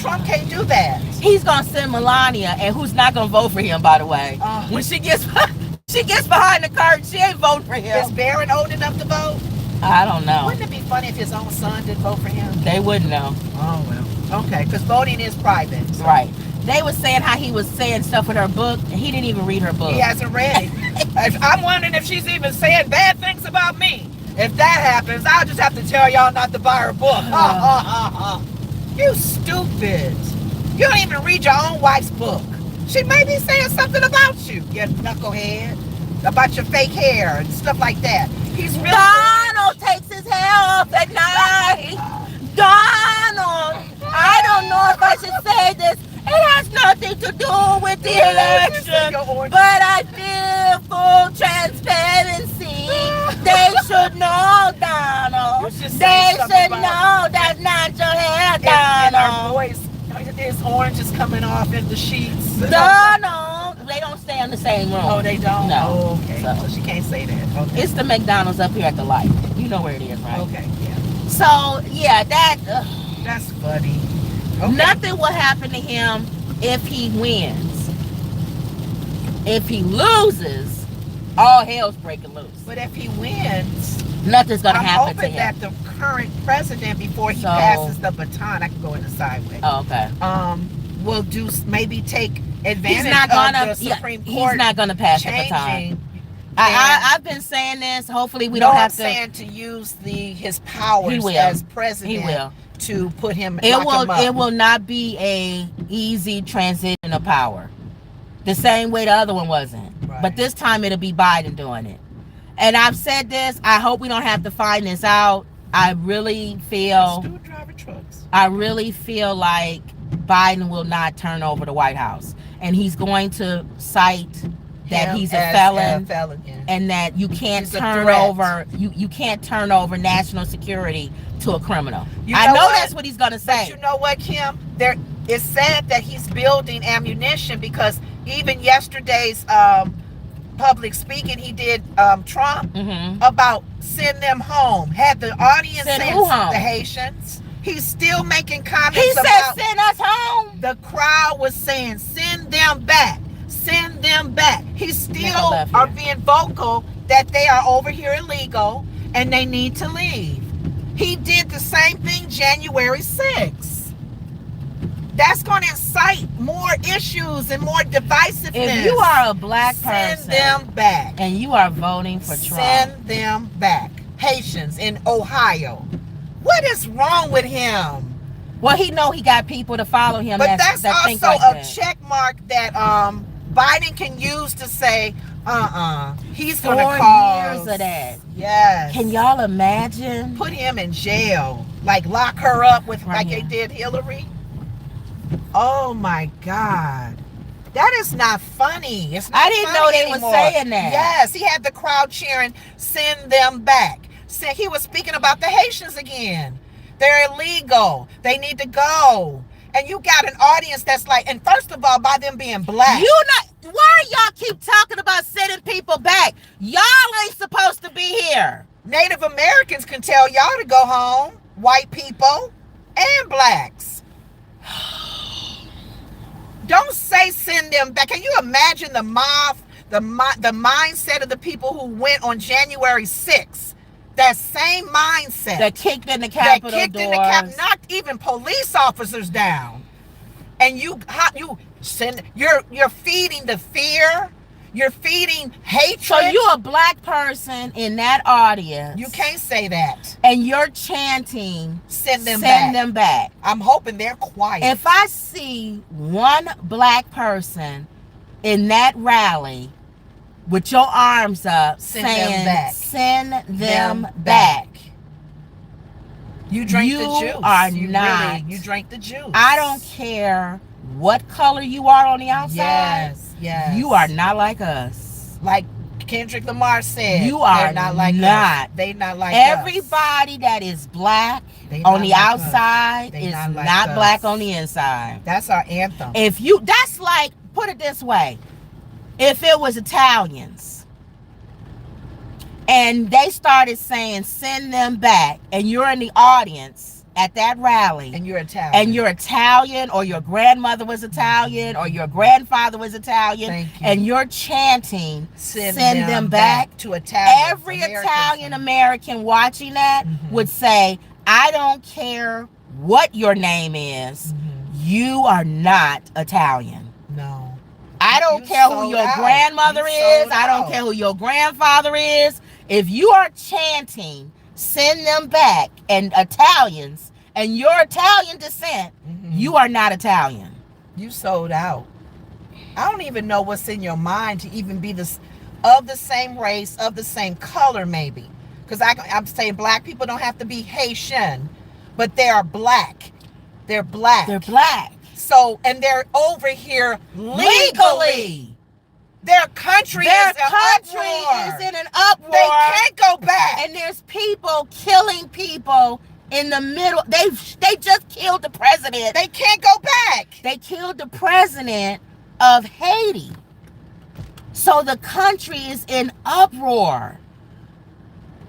[SPEAKER 1] Trump can't do that.
[SPEAKER 2] He's going to send Melania, and who's not going to vote for him, by the way. When she gets behind the curtain, she ain't voting for him.
[SPEAKER 1] Is Barron old enough to vote?
[SPEAKER 2] I don't know.
[SPEAKER 1] Wouldn't it be funny if his own son didn't vote for him?
[SPEAKER 2] They wouldn't know.
[SPEAKER 1] Oh, well. Okay, because voting is private. So.
[SPEAKER 2] Right. They were saying how he was saying stuff with her book, and he didn't even read her book.
[SPEAKER 1] He hasn't read it. I'm wondering if she's even saying bad things about me. If that happens, I'll just have to tell y'all not to buy her book. You stupid. You don't even read your own wife's book. She may be saying something about you knucklehead. About your fake hair and stuff like that. He's really
[SPEAKER 2] Donald takes his hair off at night. Donald, I don't know if I should say this. It has nothing to do with the election, but I feel full transparency. They should know, Donald. They should know that's not your hair, Donald.
[SPEAKER 1] And our voice, his orange is coming off in the sheets.
[SPEAKER 2] Donald, they don't stay in the same room.
[SPEAKER 1] Oh, they don't?
[SPEAKER 2] No.
[SPEAKER 1] Oh, okay. So she can't say that. Okay.
[SPEAKER 2] It's the McDonald's up here at the light. You know where it is, right?
[SPEAKER 1] Okay, yeah.
[SPEAKER 2] So, yeah,
[SPEAKER 1] that's funny. Okay.
[SPEAKER 2] Nothing will happen to him if he wins. If he loses, all hell's breaking loose.
[SPEAKER 1] But if he wins,
[SPEAKER 2] nothing's going to happen to
[SPEAKER 1] him. I'm hoping that the current president, before he
[SPEAKER 2] So-
[SPEAKER 1] passes the baton, I can go in the sideways.
[SPEAKER 2] Oh, okay.
[SPEAKER 1] Will do maybe take advantage
[SPEAKER 2] He's not gonna.
[SPEAKER 1] of the Supreme
[SPEAKER 2] He's
[SPEAKER 1] Court
[SPEAKER 2] not going to pass the baton.
[SPEAKER 1] changing.
[SPEAKER 2] I've been saying this. Hopefully, we
[SPEAKER 1] No,
[SPEAKER 2] don't
[SPEAKER 1] I'm
[SPEAKER 2] have to.
[SPEAKER 1] saying to use his powers
[SPEAKER 2] He will.
[SPEAKER 1] as president.
[SPEAKER 2] He will.
[SPEAKER 1] To put him.
[SPEAKER 2] It
[SPEAKER 1] lock
[SPEAKER 2] will.
[SPEAKER 1] him up.
[SPEAKER 2] It will not be a easy transition of power. The same way the other one wasn't.
[SPEAKER 1] Right.
[SPEAKER 2] But this time it'll be Biden doing it. And I've said this. I hope we don't have to find this out. I really feel.
[SPEAKER 1] Still driving trucks.
[SPEAKER 2] I really feel like Biden will not turn over the White House, and he's going to cite that
[SPEAKER 1] Him
[SPEAKER 2] he's a
[SPEAKER 1] as
[SPEAKER 2] felon,
[SPEAKER 1] yeah.
[SPEAKER 2] and that you can't
[SPEAKER 1] He's a
[SPEAKER 2] turn
[SPEAKER 1] threat.
[SPEAKER 2] over you can't turn over national security to a criminal.
[SPEAKER 1] You
[SPEAKER 2] I
[SPEAKER 1] know
[SPEAKER 2] know
[SPEAKER 1] what?
[SPEAKER 2] that's what he's going to say.
[SPEAKER 1] But you know what, Kim? It's sad that he's building ammunition, because even yesterday's public speaking he did, Trump, about send them home. Had the audience
[SPEAKER 2] Send
[SPEAKER 1] saying
[SPEAKER 2] who home?
[SPEAKER 1] the Haitians. He's still making comments
[SPEAKER 2] He said,
[SPEAKER 1] about.
[SPEAKER 2] "Send us home."
[SPEAKER 1] The crowd was saying, send them back. Send them back. He still
[SPEAKER 2] left
[SPEAKER 1] are
[SPEAKER 2] here.
[SPEAKER 1] being vocal that they are over here illegal and they need to leave. He did the same thing January 6th. That's going to incite more issues and more divisiveness.
[SPEAKER 2] If you are a black person
[SPEAKER 1] send them back.
[SPEAKER 2] and you are voting for Trump,
[SPEAKER 1] Send them back. Haitians in Ohio. What is wrong with him?
[SPEAKER 2] well, he know he got people to follow him.
[SPEAKER 1] But
[SPEAKER 2] that
[SPEAKER 1] that's
[SPEAKER 2] think
[SPEAKER 1] also
[SPEAKER 2] like
[SPEAKER 1] a
[SPEAKER 2] that.
[SPEAKER 1] check mark that Biden can use to say, he's going to
[SPEAKER 2] 4
[SPEAKER 1] cause
[SPEAKER 2] years of that.
[SPEAKER 1] Yes.
[SPEAKER 2] Can y'all imagine?
[SPEAKER 1] Put him in jail, like lock her up with
[SPEAKER 2] Right
[SPEAKER 1] like
[SPEAKER 2] here.
[SPEAKER 1] they did Hillary. Oh my God. That is not funny. It's not
[SPEAKER 2] I didn't know they were saying that.
[SPEAKER 1] Yes, he had the crowd cheering, send them back. He was speaking about the Haitians again. They're illegal. They need to go. And you got an audience that's like, and first of all, by them being black.
[SPEAKER 2] Why y'all keep talking about sending people back? Y'all ain't supposed to be here.
[SPEAKER 1] Native Americans can tell y'all to go home. White people and blacks. Don't say send them back. Can you imagine the mindset of the people who went on January 6th? That same mindset.
[SPEAKER 2] That kicked in the Capitol doors.
[SPEAKER 1] Knocked even police officers down. And you're feeding the fear. You're feeding hatred.
[SPEAKER 2] So you're a black person in that audience.
[SPEAKER 1] You can't say that.
[SPEAKER 2] And you're chanting,
[SPEAKER 1] send them
[SPEAKER 2] back.
[SPEAKER 1] I'm hoping they're quiet.
[SPEAKER 2] If I see one black person in that rally with your arms up saying, send them back.
[SPEAKER 1] You drank the juice. You drank the juice.
[SPEAKER 2] I don't care what color you are on the outside.
[SPEAKER 1] Yes.
[SPEAKER 2] You are not like us.
[SPEAKER 1] Like Kendrick Lamar said,
[SPEAKER 2] you are
[SPEAKER 1] not like us. They not like
[SPEAKER 2] everybody that is black on the outside is not black on the inside.
[SPEAKER 1] That's our anthem.
[SPEAKER 2] That's like, put it this way. If it was Italians and they started saying send them back, and you're in the audience at that rally,
[SPEAKER 1] and you're Italian,
[SPEAKER 2] or your grandmother was Italian, or your grandfather was Italian, and you're chanting send them back
[SPEAKER 1] to Italian.
[SPEAKER 2] Every Italian American watching that would say, I don't care what your name is, you are not Italian.
[SPEAKER 1] No.
[SPEAKER 2] I don't care who your grandmother is. I don't care who your grandfather is. If you are chanting send them back and Italians and your Italian descent, you are not Italian.
[SPEAKER 1] You sold out. I don't even know what's in your mind to even be of the same race, of the same color maybe. Because I'm saying black people don't have to be Haitian, but they are black. They're black.
[SPEAKER 2] They're black.
[SPEAKER 1] So, and they're over here legally. Their country is
[SPEAKER 2] in an uproar.
[SPEAKER 1] They can't go back.
[SPEAKER 2] And there's people killing people in the middle. They just killed the president.
[SPEAKER 1] They can't go back.
[SPEAKER 2] They killed the president of Haiti. So the country is in uproar.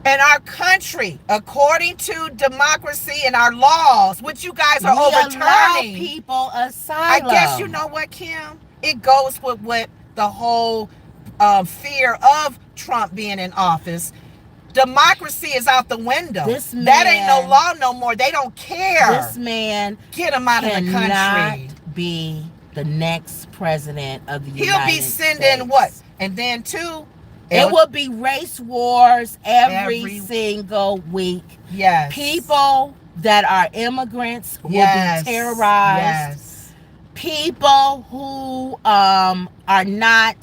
[SPEAKER 1] And our country, according to democracy and our laws, which you guys are overturning,
[SPEAKER 2] allow people asylum.
[SPEAKER 1] I guess you know what, Kim? It goes with what the whole fear of Trump being in office. Democracy is out the window. That ain't no law no more. They don't care.
[SPEAKER 2] This man
[SPEAKER 1] get him out of the country.
[SPEAKER 2] Cannot be the next president of the United States.
[SPEAKER 1] He'll be sending what? And then too,
[SPEAKER 2] it will be race wars every single week.
[SPEAKER 1] Yes.
[SPEAKER 2] People that are immigrants will be terrorized.
[SPEAKER 1] Yes.
[SPEAKER 2] People who are not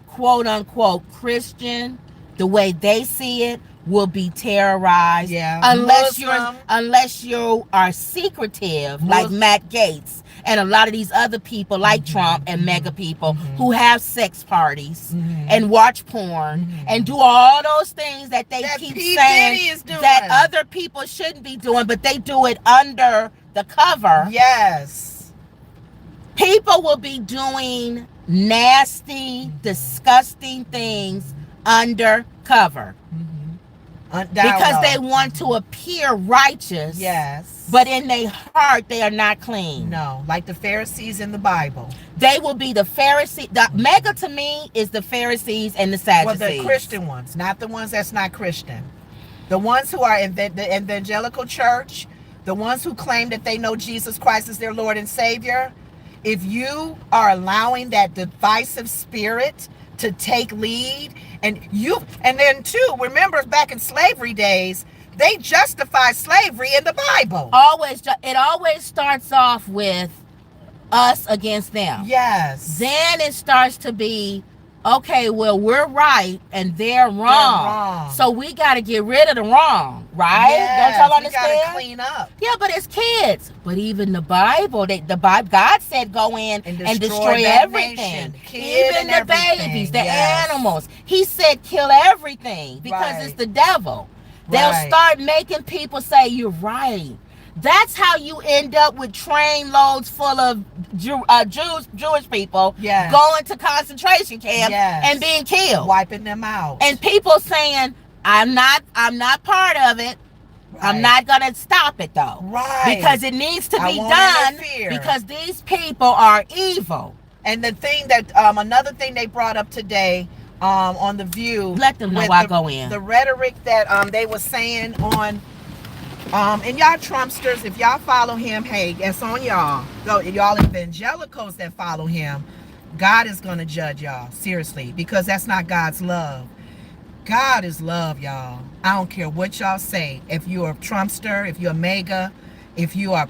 [SPEAKER 2] quote unquote Christian the way they see it will be terrorized.
[SPEAKER 1] Yeah.
[SPEAKER 2] Unless you are secretive like Matt Gaetz and a lot of these other people like Trump and mega people who have sex parties and watch porn and do all those things that they keep saying that other people shouldn't be doing, but they do it under the cover.
[SPEAKER 1] Yes.
[SPEAKER 2] People will be doing nasty, disgusting things undercover. Because they want to appear righteous.
[SPEAKER 1] Yes.
[SPEAKER 2] But in their heart, they are not clean.
[SPEAKER 1] No, like the Pharisees in the Bible.
[SPEAKER 2] They will be the Pharisees. The mega to me is the Pharisees and the Sadducees.
[SPEAKER 1] Well, the Christian ones, not the ones that's not Christian. The ones who are in the evangelical church, the ones who claim that they know Jesus Christ is their Lord and Savior. If you are allowing that divisive spirit to take lead, and then too, remember back in slavery days, they justify slavery in the Bible.
[SPEAKER 2] It always starts off with us against them.
[SPEAKER 1] Yes.
[SPEAKER 2] Then it starts to be okay, well, we're right and they're wrong. So we got to get rid of the wrong, right?
[SPEAKER 1] Yes,
[SPEAKER 2] Don't y'all understand?
[SPEAKER 1] We got to clean up.
[SPEAKER 2] Yeah, but it's kids. But even the Bible, God said go in and destroy everything. Even the babies, the animals. He said kill everything because it's the devil. They'll start making people say you're right. That's how you end up with train loads full of Jewish people going to concentration camps and being killed,
[SPEAKER 1] wiping them out,
[SPEAKER 2] and people saying, "I'm not part of it. I'm not gonna stop it though, because it needs to be done because these people are evil."
[SPEAKER 1] And the thing that another thing they brought up today on the View,
[SPEAKER 2] let them know I go in
[SPEAKER 1] the rhetoric that they were saying on. And y'all Trumpsters, if y'all follow him, hey, it's on y'all. So y'all evangelicals that follow him, God is going to judge y'all, seriously, because that's not God's love. God is love, y'all. I don't care what y'all say. If you're a Trumpster, if you're a MAGA, if you are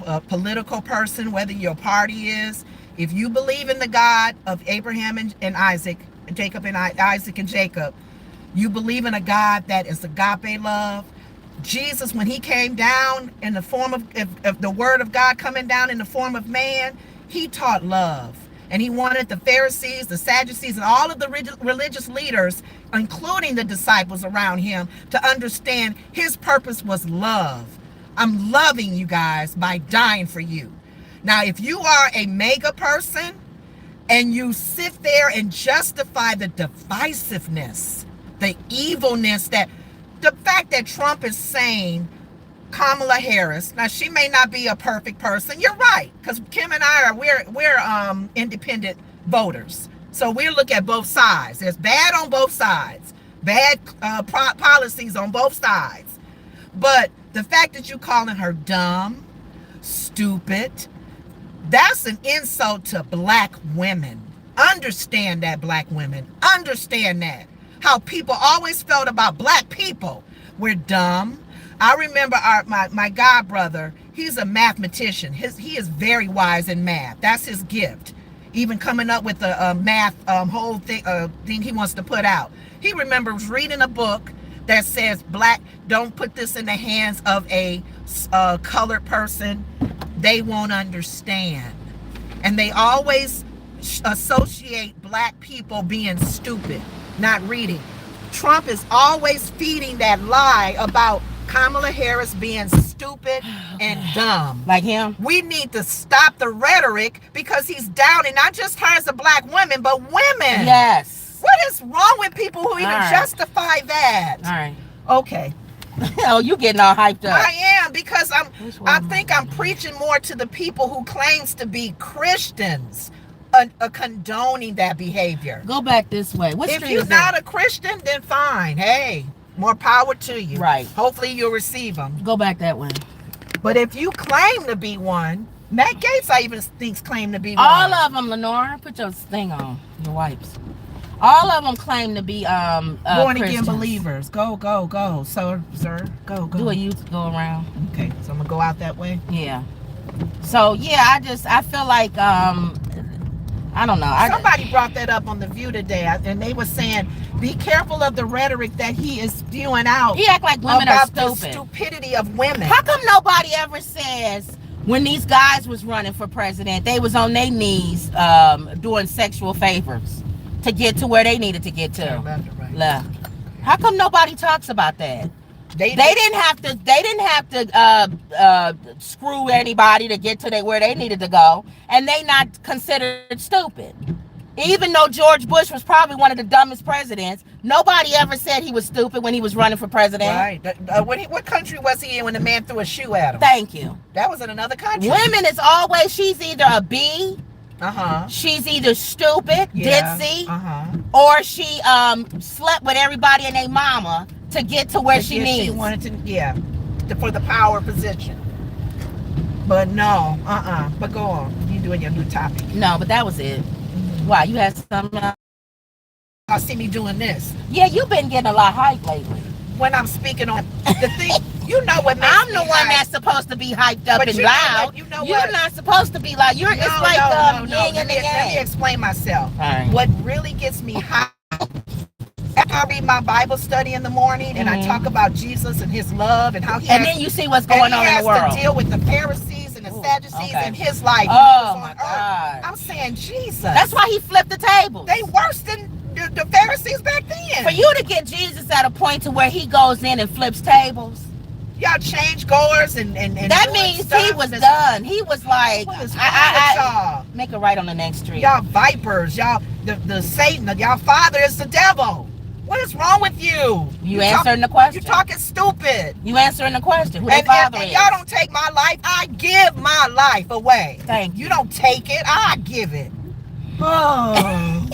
[SPEAKER 1] a political person, whether your party is, if you believe in the God of Abraham and Isaac, Isaac and Jacob, you believe in a God that is agape love. Jesus, when he came down in the form of the word of God coming down in the form of man, he taught love. And he wanted the Pharisees, the Sadducees, and all of the religious leaders, including the disciples around him, to understand his purpose was love. I'm loving you guys by dying for you. Now, if you are a mega person and you sit there and justify the divisiveness, the evilness, that the fact that Trump is saying Kamala Harris, now she may not be a perfect person. You're right, because Kim and I we're independent voters, so we look at both sides. There's bad on both sides, bad policies on both sides. But the fact that you're calling her dumb, stupid, that's an insult to black women. Understand that, black women. Understand that. How people always felt about black people. We're dumb. I remember my god brother, he's a mathematician. He is very wise in math. That's his gift. Even coming up with a math whole thing he wants to put out. He remembers reading a book that says, black, don't put this in the hands of a colored person. They won't understand. And they always associate black people being stupid, not reading. Trump is always feeding that lie about Kamala Harris being stupid and dumb.
[SPEAKER 2] Like him?
[SPEAKER 1] We need to stop the rhetoric, because he's downing not just her as a black woman, but women.
[SPEAKER 2] Yes.
[SPEAKER 1] What is wrong with people who even justify that?
[SPEAKER 2] All right.
[SPEAKER 1] Okay.
[SPEAKER 2] Oh, you getting all hyped up.
[SPEAKER 1] I am, because I think I'm preaching more to the people who claims to be Christians. Condoning that behavior.
[SPEAKER 2] Go back this way. What
[SPEAKER 1] if you're not a Christian, then fine. Hey, more power to you.
[SPEAKER 2] Right.
[SPEAKER 1] Hopefully you'll receive them.
[SPEAKER 2] Go back that way.
[SPEAKER 1] But if you claim to be one, Matt Gaetz, I even think, claim to be one.
[SPEAKER 2] All of them, Lenora, put your thing on, your wipes. All of them claim to be
[SPEAKER 1] born again believers. Go, sir, go.
[SPEAKER 2] Do a youth go around.
[SPEAKER 1] Okay, so I'm gonna go out that way.
[SPEAKER 2] Yeah. So yeah, I feel like I don't know.
[SPEAKER 1] Somebody brought that up on The View today, and they were saying, be careful of the rhetoric that he is spewing out.
[SPEAKER 2] He act like women are stupid.
[SPEAKER 1] The stupidity of women.
[SPEAKER 2] How come nobody ever says, when these guys was running for president, they was on their knees doing sexual favors to get to where they needed to get to? Left. How come nobody talks about that? They didn't have to screw anybody to get to where they needed to go, and they not considered stupid. Even though George Bush was probably one of the dumbest presidents, nobody ever said he was stupid when he was running for president.
[SPEAKER 1] Right. What country was he in when the man threw a shoe at him?
[SPEAKER 2] Thank you.
[SPEAKER 1] That was in another country.
[SPEAKER 2] Women is always, she's either a B, she's either stupid, ditzy, or she slept with everybody and their mama to get to where she needs.
[SPEAKER 1] She wanted to, for the power position. But no, But go on. You doing your new topic.
[SPEAKER 2] No, but that was it. Wow, you had something else?
[SPEAKER 1] I see me doing this.
[SPEAKER 2] Yeah, you've been getting a lot hype lately.
[SPEAKER 1] when I'm speaking on the thing. You know what makes
[SPEAKER 2] I'm
[SPEAKER 1] me
[SPEAKER 2] the one
[SPEAKER 1] hype.
[SPEAKER 2] that's supposed to be hyped up
[SPEAKER 1] But
[SPEAKER 2] and
[SPEAKER 1] you know
[SPEAKER 2] loud.
[SPEAKER 1] what- you know
[SPEAKER 2] You're
[SPEAKER 1] what?
[SPEAKER 2] not supposed to be like you're.
[SPEAKER 1] No,
[SPEAKER 2] it's like
[SPEAKER 1] no.
[SPEAKER 2] yin and the
[SPEAKER 1] Let me
[SPEAKER 2] yang.
[SPEAKER 1] explain myself.
[SPEAKER 2] All right.
[SPEAKER 1] What really gets me hyped, after I read my Bible study in the morning and I talk about Jesus and his love and how he
[SPEAKER 2] And
[SPEAKER 1] has,
[SPEAKER 2] then you see what's going on in the
[SPEAKER 1] he
[SPEAKER 2] world.
[SPEAKER 1] has to deal with the Pharisees and the Sadducees
[SPEAKER 2] okay.
[SPEAKER 1] in his life.
[SPEAKER 2] Oh my God.
[SPEAKER 1] I'm saying Jesus.
[SPEAKER 2] That's why he flipped the tables.
[SPEAKER 1] They worse than the Pharisees back then.
[SPEAKER 2] For you to get Jesus at a point to where he goes in and flips tables.
[SPEAKER 1] Y'all change goers and
[SPEAKER 2] That means he was done. He was like,
[SPEAKER 1] what is wrong with y'all?
[SPEAKER 2] Make a right on the next street.
[SPEAKER 1] Y'all vipers, y'all the Satan, y'all father is the devil. What is wrong with you?
[SPEAKER 2] You answering the question.
[SPEAKER 1] You talking stupid.
[SPEAKER 2] You answering the question. Who
[SPEAKER 1] And,
[SPEAKER 2] their father
[SPEAKER 1] and
[SPEAKER 2] is.
[SPEAKER 1] y'all don't take my life. I give my life away.
[SPEAKER 2] Thank
[SPEAKER 1] you. You don't take it. I give it. Oh.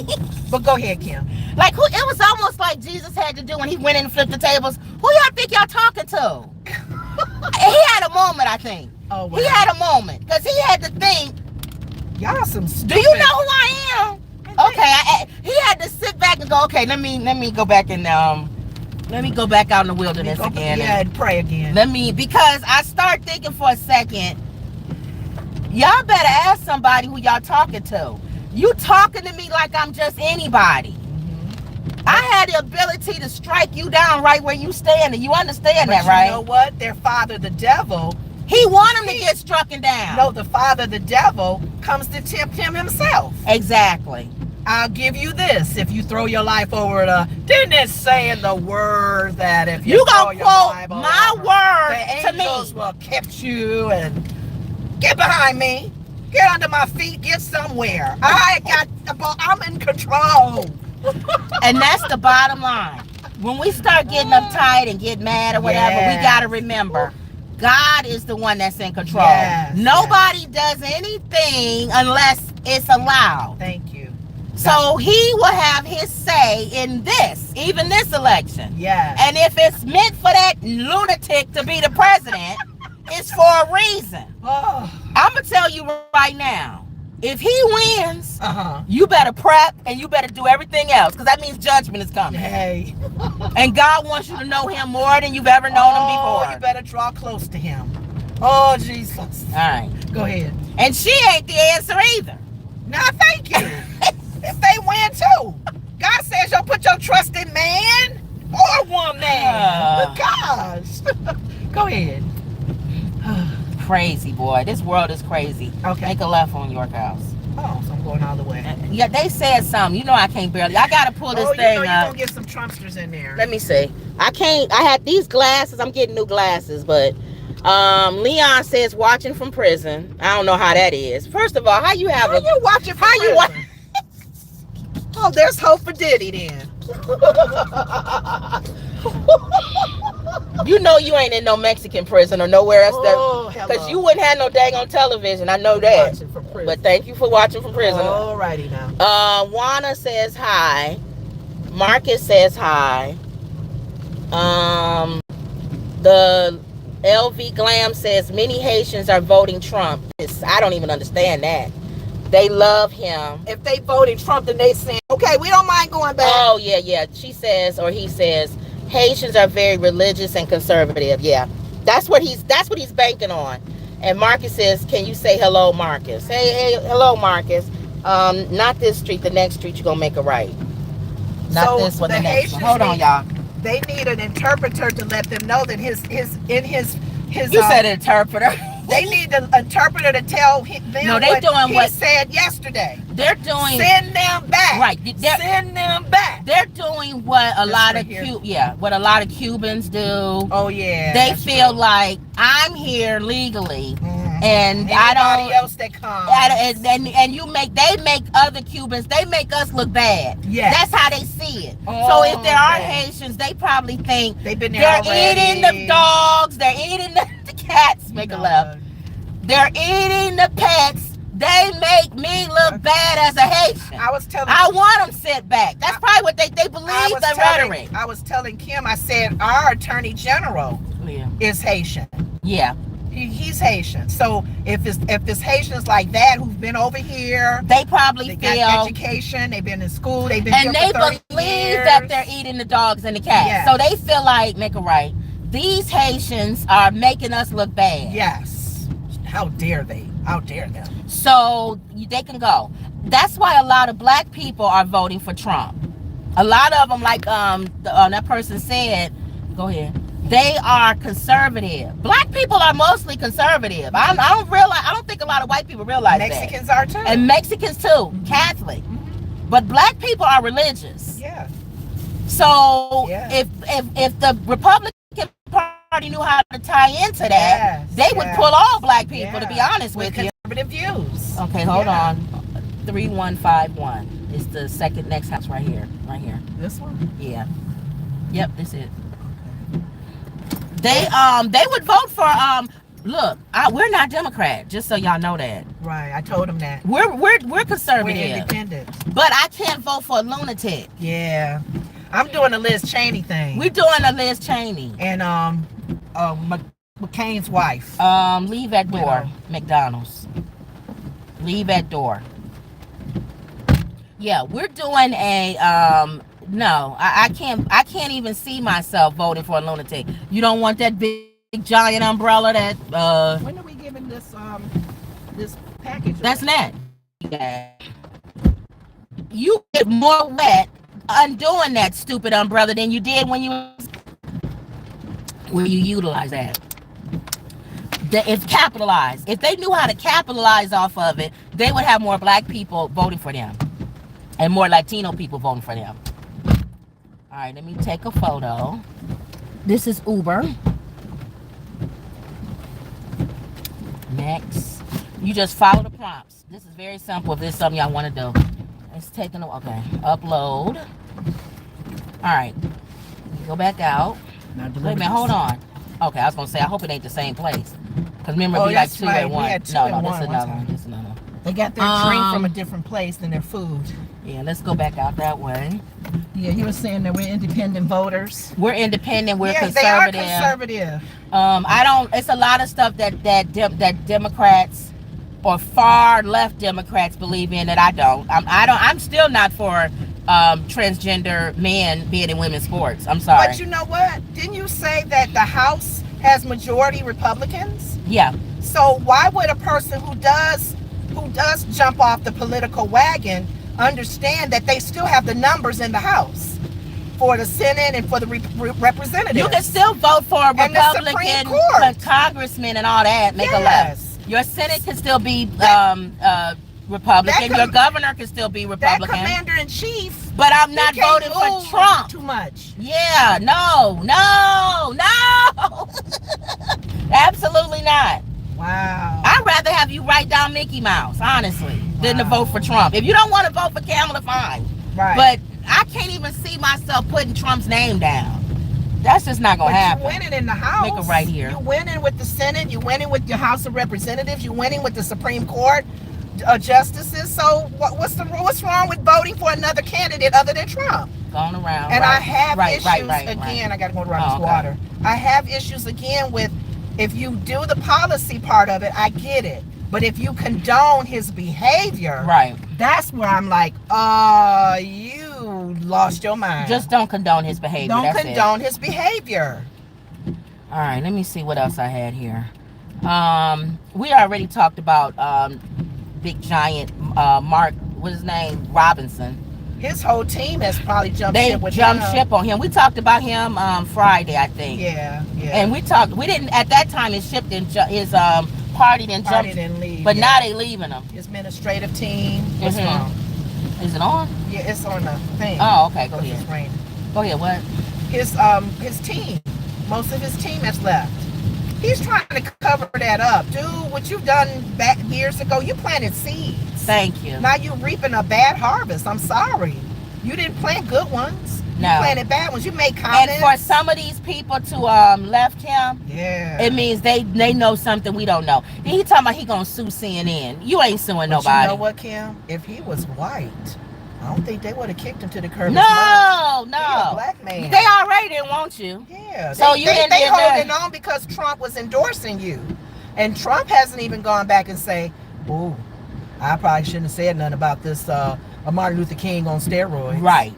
[SPEAKER 1] But go ahead, Kim.
[SPEAKER 2] Like who? It was almost like Jesus had to do when he went in and flipped the tables. Who y'all think y'all talking to? He had a moment, I think.
[SPEAKER 1] Oh, wow.
[SPEAKER 2] He had a moment because he had to think.
[SPEAKER 1] Y'all some stupid.
[SPEAKER 2] Do you know who I am? Okay, he had to sit back and go. Okay, let me go back and let me go back out in the wilderness again.
[SPEAKER 1] Yeah, and pray again.
[SPEAKER 2] Because I start thinking for a second. Y'all better ask somebody who y'all talking to. You talking to me like I'm just anybody. I had the ability to strike you down right where you stand, and you understand that, right?
[SPEAKER 1] You know what? Their father, the devil.
[SPEAKER 2] He want him to get struck down.
[SPEAKER 1] No, the father, the devil, comes to tempt him himself.
[SPEAKER 2] Exactly.
[SPEAKER 1] I'll give you this if you throw your life over the. Didn't it say in the word that if you
[SPEAKER 2] gonna
[SPEAKER 1] your
[SPEAKER 2] quote
[SPEAKER 1] Bible
[SPEAKER 2] my
[SPEAKER 1] over,
[SPEAKER 2] word
[SPEAKER 1] the
[SPEAKER 2] to me?
[SPEAKER 1] angels will catch you and get behind me, get under my feet, get somewhere. I'm in control.
[SPEAKER 2] And that's the bottom line. When we start getting uptight and get mad or whatever, we got to remember God is the one that's in control. Nobody does anything unless it's allowed.
[SPEAKER 1] Thank you.
[SPEAKER 2] So he will have his say in this, even this election. And if it's meant for that lunatic to be the president, it's for a reason. I'm going to tell you right now. If he wins, you better prep and you better do everything else because that means judgment is coming.
[SPEAKER 1] Hey.
[SPEAKER 2] And God wants you to know him more than you've ever known him before.
[SPEAKER 1] You better draw close to him. Oh, Jesus.
[SPEAKER 2] All right.
[SPEAKER 1] Go ahead.
[SPEAKER 2] And she ain't the answer either.
[SPEAKER 1] No, thank you. If they win too. God says you'll put your trust in man or woman. Gosh. Go ahead.
[SPEAKER 2] Crazy, boy. This world is crazy.
[SPEAKER 1] Okay.
[SPEAKER 2] Make a left on York House.
[SPEAKER 1] Oh, so I'm going all the way.
[SPEAKER 2] Yeah, they said something. You know I can't barely. I got to pull this thing
[SPEAKER 1] you're
[SPEAKER 2] up.
[SPEAKER 1] going to get some Trumpsters in there.
[SPEAKER 2] Let me see. I can't. I had these glasses. I'm getting new glasses, but Leon says watching from prison. I don't know how that is. First of all, how you have
[SPEAKER 1] you watching from prison? Oh, there's hope for Diddy then.
[SPEAKER 2] You know you ain't in no Mexican prison or nowhere else because you wouldn't have no dang on television. I know that. But thank you for watching from prison.
[SPEAKER 1] Alrighty now.
[SPEAKER 2] Juana says hi. Marcus says hi. The LV Glam says many Haitians are voting Trump. I don't even understand that. They love him.
[SPEAKER 1] If they voted Trump, then they saying, okay, we don't mind going back.
[SPEAKER 2] Oh, yeah. She says, or he says, Haitians are very religious and conservative. Yeah, that's what he's banking on. And Marcus says, can you say hello, Marcus? Hey, hello, Marcus. Not this street, the next street you're gonna make a right. Not this one, the next one. Hold on, y'all.
[SPEAKER 1] They need an interpreter to let them know that his
[SPEAKER 2] You said interpreter.
[SPEAKER 1] They need the interpreter to tell them what he said yesterday.
[SPEAKER 2] They're doing.
[SPEAKER 1] Send them back.
[SPEAKER 2] Right.
[SPEAKER 1] Send them back.
[SPEAKER 2] They're doing what a lot of Cubans do.
[SPEAKER 1] Oh yeah.
[SPEAKER 2] They feel like I'm here legally, and
[SPEAKER 1] anybody
[SPEAKER 2] I don't.
[SPEAKER 1] else that comes.
[SPEAKER 2] And they make other Cubans. They make us look bad.
[SPEAKER 1] Yeah.
[SPEAKER 2] That's how they see it. So if there are Haitians, they probably think
[SPEAKER 1] they've been
[SPEAKER 2] they're eating the dogs. They're eating the cats. Make a left. They're eating the pets. They make me look bad as a Haitian. I want them sent back. That's probably what they believe, the rhetoric.
[SPEAKER 1] I was telling Kim, I said, our attorney general is Haitian.
[SPEAKER 2] Yeah.
[SPEAKER 1] He's Haitian. So if it's Haitians like that who've been over here,
[SPEAKER 2] they probably
[SPEAKER 1] they
[SPEAKER 2] feel
[SPEAKER 1] got education, they've been in school, they've been
[SPEAKER 2] and
[SPEAKER 1] here
[SPEAKER 2] they
[SPEAKER 1] for 30
[SPEAKER 2] believe
[SPEAKER 1] years.
[SPEAKER 2] that they're eating the dogs and the cats.
[SPEAKER 1] Yes.
[SPEAKER 2] So they feel like, make it right, these Haitians are making us look bad.
[SPEAKER 1] Yes. How dare they? How dare them?
[SPEAKER 2] So they can go. That's why a lot of black people are voting for Trump. A lot of them, like that person said, go ahead. They are conservative. Black people are mostly conservative. I don't think a lot of white people realize
[SPEAKER 1] Mexicans
[SPEAKER 2] that.
[SPEAKER 1] are too.
[SPEAKER 2] And Mexicans too, Catholic. But black people are religious.
[SPEAKER 1] Yeah.
[SPEAKER 2] So if the Republican Party knew how to tie into that, they would pull all black people, to be honest with you.
[SPEAKER 1] Conservative views.
[SPEAKER 2] Okay, hold on. 3151 is the second next house right here. Right here.
[SPEAKER 1] This one?
[SPEAKER 2] Yeah. Yep, this is. They would vote for look, we're not Democrat, just so y'all know that.
[SPEAKER 1] Right, I told them that.
[SPEAKER 2] We're conservative.
[SPEAKER 1] We're independent.
[SPEAKER 2] But I can't vote for a lunatic.
[SPEAKER 1] Yeah. I'm doing a Liz Cheney thing.
[SPEAKER 2] We're doing a Liz Cheney.
[SPEAKER 1] And McCain's wife.
[SPEAKER 2] Leave at door, McDonald's. Leave at door. Yeah, we're doing a no, I can't even see myself voting for a lunatic. You don't want that big giant umbrella that
[SPEAKER 1] when are we giving this package?
[SPEAKER 2] That's not. You get more wet undoing that stupid umbrella than you did when you utilize that. If capitalized. If they knew how to capitalize off of it, they would have more black people voting for them. And more Latino people voting for them. All right, let me take a photo. This is Uber. Next. You just follow the prompts. This is very simple if this is something y'all want to do. It's taking okay. Upload. All right. Go back out. Wait a minute, hold on. Okay, I was gonna say I hope it ain't the same place. Cause remember it'd be like two at one.
[SPEAKER 1] No, this is another one.
[SPEAKER 2] This is another one.
[SPEAKER 1] They got their drink from a different place than their food.
[SPEAKER 2] Yeah, let's go back out that way.
[SPEAKER 1] Yeah, he was saying that we're independent voters.
[SPEAKER 2] We're independent. We're
[SPEAKER 1] conservative.
[SPEAKER 2] They are
[SPEAKER 1] conservative.
[SPEAKER 2] I don't. It's a lot of stuff that Democrats or far left Democrats believe in that I don't. I'm still not for transgender men being in women's sports. I'm sorry.
[SPEAKER 1] But you know what? Didn't you say that the House has majority Republicans?
[SPEAKER 2] Yeah.
[SPEAKER 1] So why would a person who does jump off the political wagon understand that they still have the numbers in the House for the Senate and for the representatives?
[SPEAKER 2] You can still vote for a Republican congressman and all that. Make a left. Your Senate can still be Republican. Your governor can still be Republican.
[SPEAKER 1] That commander-in-chief.
[SPEAKER 2] But I'm not voting for Trump.
[SPEAKER 1] Too much.
[SPEAKER 2] Yeah, no. Absolutely not.
[SPEAKER 1] Wow.
[SPEAKER 2] I'd rather have you write down Mickey Mouse, honestly, than to vote for Trump. If you don't want to vote for Kamala, fine.
[SPEAKER 1] Right.
[SPEAKER 2] But I can't even see myself putting Trump's name down. That's just not going to happen.
[SPEAKER 1] You're winning in the House.
[SPEAKER 2] Make it right here.
[SPEAKER 1] You're winning with the Senate. You're winning with your House of Representatives. You're winning with the Supreme Court justices. So what's wrong with voting for another candidate other than Trump?
[SPEAKER 2] Going around.
[SPEAKER 1] And I have issues
[SPEAKER 2] again.
[SPEAKER 1] I got to go around this water. I have issues again with if you do the policy part of it, I get it. But if you condone his behavior, that's where I'm like, you lost your mind.
[SPEAKER 2] Just don't condone his behavior.
[SPEAKER 1] Don't condone his behavior.
[SPEAKER 2] All right, let me see what else I had here. We already talked about big giant Mark, what's his name? Robinson.
[SPEAKER 1] His whole team has probably jumped ship with him.
[SPEAKER 2] They jumped ship on him. We talked about him Friday, I think.
[SPEAKER 1] Yeah.
[SPEAKER 2] And we didn't, at that time, his party didn't jump.
[SPEAKER 1] Leave.
[SPEAKER 2] But now they leaving him.
[SPEAKER 1] His administrative team. What's wrong?
[SPEAKER 2] Is it on?
[SPEAKER 1] Yeah, it's on the thing.
[SPEAKER 2] Oh, okay. Go ahead.
[SPEAKER 1] It's raining.
[SPEAKER 2] Go ahead, what?
[SPEAKER 1] His team. Most of his team has left. He's trying to cover that up. Dude, what you've done back years ago, you planted seeds.
[SPEAKER 2] Thank you.
[SPEAKER 1] Now you're reaping a bad harvest. I'm sorry. You didn't plant good ones.
[SPEAKER 2] No.
[SPEAKER 1] You planted bad ones. You made comments.
[SPEAKER 2] And for some of these people to left him, it means they know something we don't know. And he talking about he gonna sue CNN. You ain't suing nobody.
[SPEAKER 1] You know what, Kim? If he was white, I don't think they would have kicked him to the curb.
[SPEAKER 2] No.
[SPEAKER 1] He's a black man.
[SPEAKER 2] They already didn't want you.
[SPEAKER 1] Yeah.
[SPEAKER 2] So
[SPEAKER 1] they holding on because Trump was endorsing you. And Trump hasn't even gone back and say, "Oh, I probably shouldn't have said nothing about this Martin Luther King on steroids."
[SPEAKER 2] Right.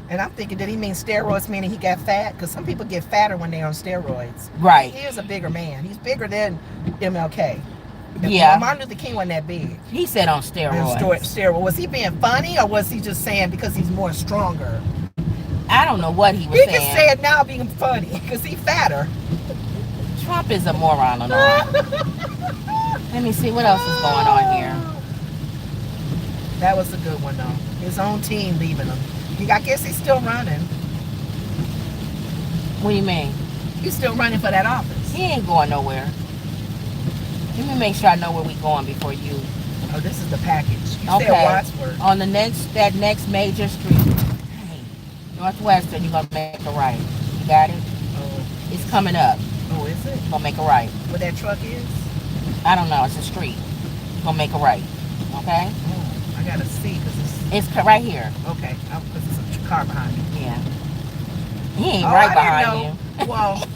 [SPEAKER 1] And I'm thinking, did he mean steroids meaning he got fat? Because some people get fatter when they're on steroids.
[SPEAKER 2] Right.
[SPEAKER 1] He is a bigger man. He's bigger than MLK.
[SPEAKER 2] Yeah.
[SPEAKER 1] Martin Luther King wasn't that big.
[SPEAKER 2] He said on steroids.
[SPEAKER 1] Was he being funny, or was he just saying because he's more stronger?
[SPEAKER 2] I don't know what he was
[SPEAKER 1] He
[SPEAKER 2] saying.
[SPEAKER 1] can say it now being funny because he's fatter.
[SPEAKER 2] Trump is a moron and all. Let me see what else is going on here.
[SPEAKER 1] That was a good one, though. His own team leaving him. I guess he's still running.
[SPEAKER 2] What do you mean?
[SPEAKER 1] He's still running for that office.
[SPEAKER 2] He ain't going nowhere. Let me make sure I know where we going before you.
[SPEAKER 1] Oh, this is the package. You
[SPEAKER 2] Okay.
[SPEAKER 1] said Wattsworth.
[SPEAKER 2] On that next major street, Northwestern, you're gonna make a right. You got it?
[SPEAKER 1] Oh,
[SPEAKER 2] It's coming up.
[SPEAKER 1] oh, is it?
[SPEAKER 2] You're gonna make a right.
[SPEAKER 1] Where that truck is?
[SPEAKER 2] I don't know. It's a street. You're gonna make a right. Okay?
[SPEAKER 1] Oh, I gotta see because
[SPEAKER 2] It's right here.
[SPEAKER 1] okay. Because it's a car behind me.
[SPEAKER 2] Yeah. He ain't
[SPEAKER 1] Oh,
[SPEAKER 2] right
[SPEAKER 1] I
[SPEAKER 2] behind
[SPEAKER 1] didn't know. Well,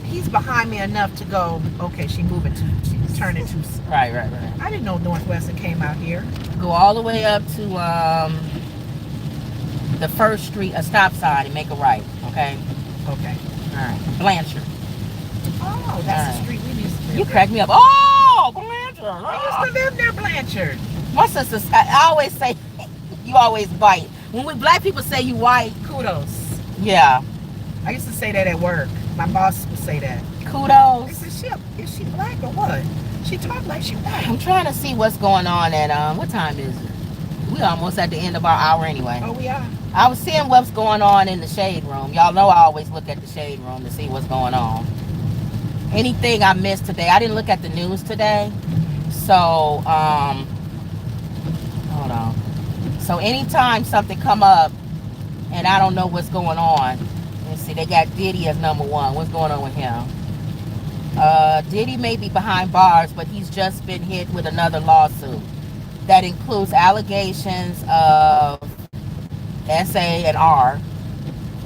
[SPEAKER 1] he's behind me enough to go. Okay, she's turning to.
[SPEAKER 2] you. Right.
[SPEAKER 1] I didn't know Northwestern came out here.
[SPEAKER 2] Go all the way up to the first street, a stop sign, and make a right. Okay?
[SPEAKER 1] Okay.
[SPEAKER 2] All right. Blanchard.
[SPEAKER 1] Oh, that's
[SPEAKER 2] Alright.
[SPEAKER 1] the street we used to live.
[SPEAKER 2] You crack me up. Oh, Blanchard.
[SPEAKER 1] I used to live near Blanchard.
[SPEAKER 2] My sister, I always say, you always bite. When we black people say you white,
[SPEAKER 1] Kudos.
[SPEAKER 2] yeah.
[SPEAKER 1] I used to say that at work. My boss would say that. They
[SPEAKER 2] Kudos.
[SPEAKER 1] said, is she black or what? She talked like she white.
[SPEAKER 2] I'm trying to see what's going on at, what time is it? We almost at the end of our hour anyway.
[SPEAKER 1] Oh, we are.
[SPEAKER 2] I was seeing what's going on in the shade room. Y'all know I always look at the shade room to see what's going on. Anything I missed today, I didn't look at the news today. So, hold on. So anytime something come up and I don't know what's going on, let's see, they got Diddy as number one. What's going on with him? Diddy may be behind bars, but he's just been hit with another lawsuit that includes allegations of SAR.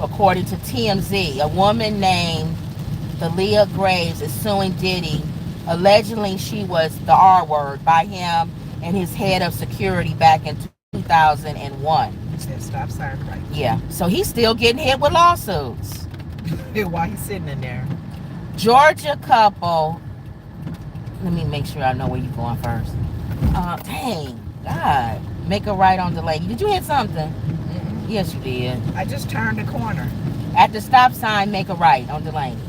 [SPEAKER 2] According to TMZ, a woman named Leah Graves is suing Diddy, allegedly she was the R word by him and his head of security back in 2001.
[SPEAKER 1] Said stop sign right.
[SPEAKER 2] Yeah, so he's still getting hit with lawsuits.
[SPEAKER 1] While he's sitting in there.
[SPEAKER 2] Georgia couple. Let me make sure I know where you're going first. Dang, God, make a right on Delaney. Did you hit something?
[SPEAKER 1] Mm-mm.
[SPEAKER 2] Yes, you did.
[SPEAKER 1] I just turned the corner.
[SPEAKER 2] At the stop sign, make a right on Delaney.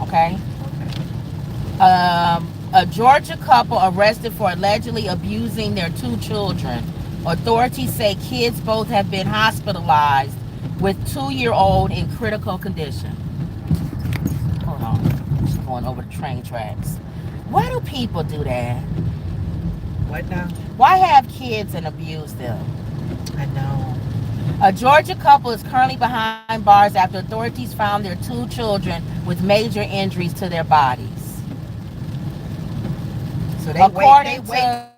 [SPEAKER 2] Okay.
[SPEAKER 1] Okay.
[SPEAKER 2] A Georgia couple arrested for allegedly abusing their 2 children. Authorities say kids both have been hospitalized with 2-year-old in critical condition. Hold on. Just going over the train tracks. Why do people do that?
[SPEAKER 1] What now?
[SPEAKER 2] Why have kids and abuse them?
[SPEAKER 1] I know.
[SPEAKER 2] A Georgia couple is currently behind bars after authorities found their 2 children with major injuries to their bodies.
[SPEAKER 1] So they wait.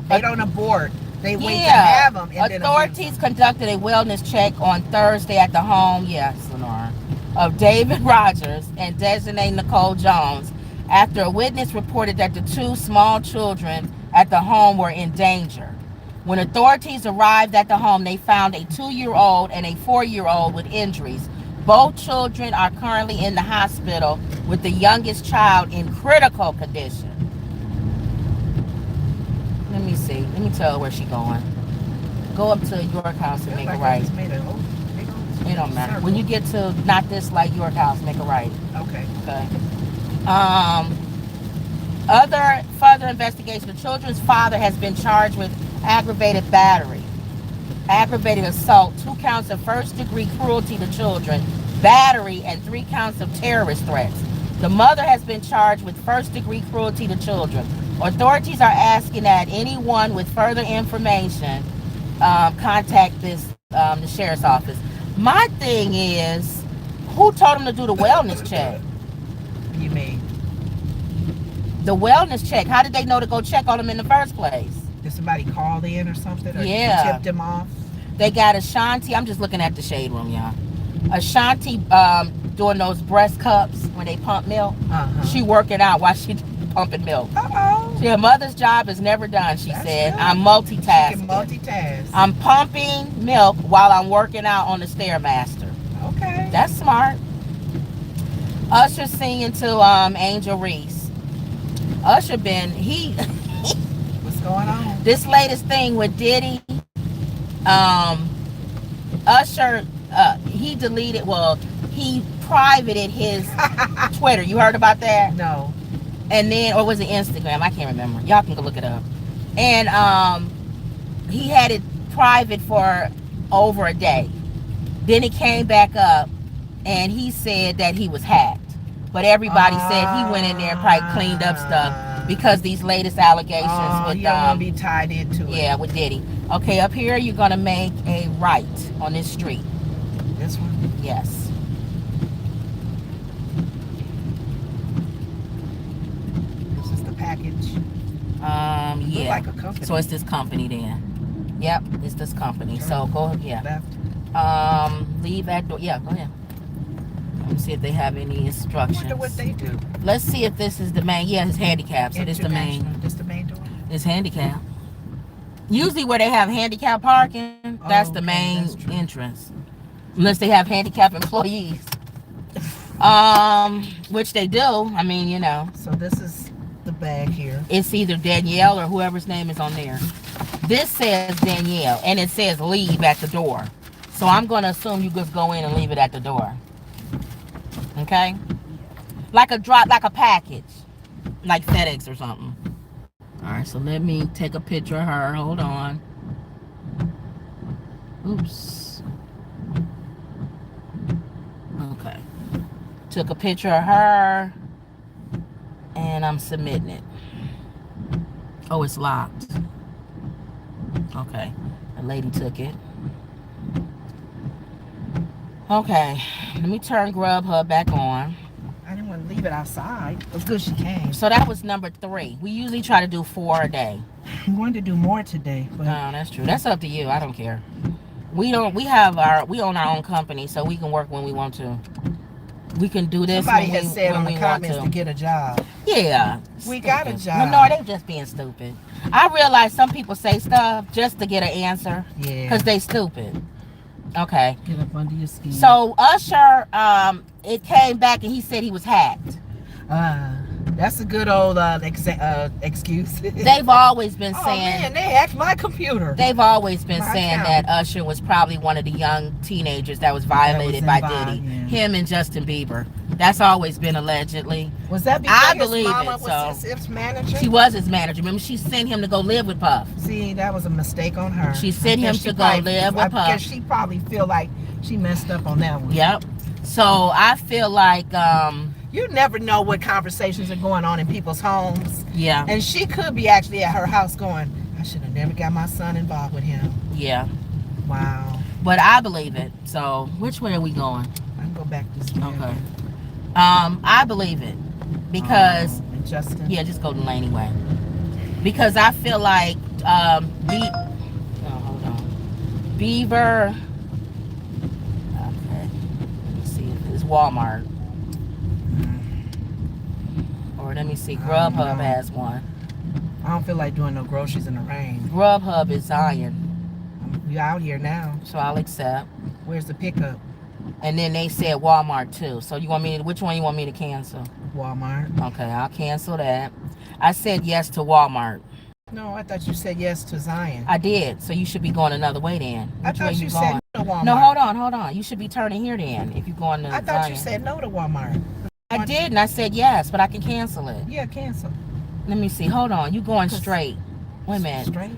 [SPEAKER 1] They don't abort. They wait to have them. And
[SPEAKER 2] authorities conducted a wellness check on Thursday at the home, yes, Lenora, of David Rogers and Desiree Nicole Jones after a witness reported that the 2 small children at the home were in danger. When authorities arrived at the home, they found a 2-year-old and a 4-year-old with injuries. Both children are currently in the hospital with the youngest child in critical condition. Let me see. Let me tell her where she's going. Go up to York House and make a right. It don't matter. When you get to not this light York House, make a right.
[SPEAKER 1] Okay.
[SPEAKER 2] Okay. Other further investigation. The children's father has been charged with aggravated battery, aggravated assault, 2 counts of first-degree cruelty to children, battery, and 3 counts of terrorist threats. The mother has been charged with first-degree cruelty to children. Authorities are asking that anyone with further information contact the sheriff's office. My thing is, who told them to do the wellness check?
[SPEAKER 1] You mean?
[SPEAKER 2] The wellness check. How did they know to go check on them in the first place?
[SPEAKER 1] Did somebody call in or something? Or
[SPEAKER 2] Yeah.
[SPEAKER 1] tipped them off?
[SPEAKER 2] They got Ashanti. I'm just looking at the shade room, y'all. Ashanti doing those breast cups when they pump milk.
[SPEAKER 1] Uh-huh.
[SPEAKER 2] She working out while she pumping milk. Her mother's job is never done, she said. Good. I'm multitasking.
[SPEAKER 1] She can multitask.
[SPEAKER 2] I'm pumping milk while I'm working out on the Stairmaster.
[SPEAKER 1] Okay.
[SPEAKER 2] That's smart. Usher singing to Angel Reese. Usher
[SPEAKER 1] What's going on?
[SPEAKER 2] This latest thing with Diddy, Usher, he privated his Twitter. You heard about that?
[SPEAKER 1] No.
[SPEAKER 2] And then, or was it Instagram? I can't remember. Y'all can go look it up. And he had it private for over a day. Then it came back up, and he said that he was hacked. But everybody said he went in there and probably cleaned up stuff because these latest allegations with
[SPEAKER 1] you don't want to be tied into it.
[SPEAKER 2] Yeah, with Diddy. Okay, up here you're gonna make a right on this street.
[SPEAKER 1] This one?
[SPEAKER 2] Yes.
[SPEAKER 1] Package.
[SPEAKER 2] Yeah.
[SPEAKER 1] Like a company.
[SPEAKER 2] So it's this company then. Yep, it's this company.
[SPEAKER 1] Turn
[SPEAKER 2] So go, yeah.
[SPEAKER 1] Left.
[SPEAKER 2] Leave at door. Yeah, go ahead. Let me see if they have any instructions.
[SPEAKER 1] I wonder what they do.
[SPEAKER 2] Let's see if this is the main. Yeah, it's handicapped. So this is the main.
[SPEAKER 1] This the main door.
[SPEAKER 2] It's handicapped. Usually where they have handicap parking, that's the main entrance. Unless they have handicapped employees. Which they do. I mean, you know.
[SPEAKER 1] So this is the bag here.
[SPEAKER 2] It's either Danielle or whoever's name is on there. This says Danielle, and it says leave at the door. So I'm going to assume you just go in and leave it at the door. Okay? Like a package. Like FedEx or something. All right, so let me take a picture of her. Hold on. Oops. Okay. Took a picture of her. And I'm submitting it. Oh, it's locked. Okay. The lady took it. Okay. Let me turn Grubhub back on.
[SPEAKER 1] I didn't want to leave it outside. It was good she came.
[SPEAKER 2] So that was number 3. We usually try to do 4 a day.
[SPEAKER 1] I'm going to do more today. But...
[SPEAKER 2] No, that's true. That's up to you. I don't care. We own our own company, so we can work when we want to. We can do this.
[SPEAKER 1] Somebody has said on the comments to get a job.
[SPEAKER 2] Yeah.
[SPEAKER 1] We got a job.
[SPEAKER 2] No, they just being stupid. I realize some people say stuff just to get an answer.
[SPEAKER 1] Yeah.
[SPEAKER 2] Because they stupid. Okay.
[SPEAKER 1] Get up under your skin.
[SPEAKER 2] So Usher, it came back and he said he was hacked.
[SPEAKER 1] That's a good old excuse.
[SPEAKER 2] They've always been saying.
[SPEAKER 1] Oh man, they hacked my computer.
[SPEAKER 2] They've always been saying that Usher was probably one of the young teenagers that was violated by Diddy. Yeah. Him and Justin Bieber. That's always been allegedly.
[SPEAKER 1] Was that because
[SPEAKER 2] I believe
[SPEAKER 1] his mama
[SPEAKER 2] it,
[SPEAKER 1] was his manager?
[SPEAKER 2] She was his manager. Remember, she sent him to go live with Puff.
[SPEAKER 1] See, that was a mistake on her.
[SPEAKER 2] She sent him to go live with Puff.
[SPEAKER 1] Because she probably feel like she messed up on that one.
[SPEAKER 2] Yep. So I feel like
[SPEAKER 1] you never know what conversations are going on in people's homes.
[SPEAKER 2] Yeah.
[SPEAKER 1] And she could be actually at her house going, I should have never got my son involved with him.
[SPEAKER 2] Yeah.
[SPEAKER 1] Wow.
[SPEAKER 2] But I believe it. So which way are we going?
[SPEAKER 1] I can go back this way.
[SPEAKER 2] Okay. I believe it. Because
[SPEAKER 1] Justin.
[SPEAKER 2] Yeah, just go the Laney way. Because I feel like hold on. Beaver. Okay. Let's see if it's Walmart. Or let me see. Grubhub has one.
[SPEAKER 1] I don't feel like doing no groceries in the rain.
[SPEAKER 2] Grubhub is Zion.
[SPEAKER 1] We out here now.
[SPEAKER 2] So I'll accept.
[SPEAKER 1] Where's the pickup?
[SPEAKER 2] And then they said Walmart too. So you want me? Which one you want me to cancel?
[SPEAKER 1] Walmart.
[SPEAKER 2] Okay, I'll cancel that. I said yes to Walmart.
[SPEAKER 1] No, I thought you said yes to Zion.
[SPEAKER 2] I did. So you should be going another way then.
[SPEAKER 1] I thought you said no to Walmart.
[SPEAKER 2] No, hold on. You should be turning here then if you're going to
[SPEAKER 1] I thought
[SPEAKER 2] Zion.
[SPEAKER 1] you said no to Walmart.
[SPEAKER 2] I did, and I said yes, but I can cancel it.
[SPEAKER 1] Yeah, cancel.
[SPEAKER 2] Let me see. Hold on. You going straight. Wait a minute.
[SPEAKER 1] Straight?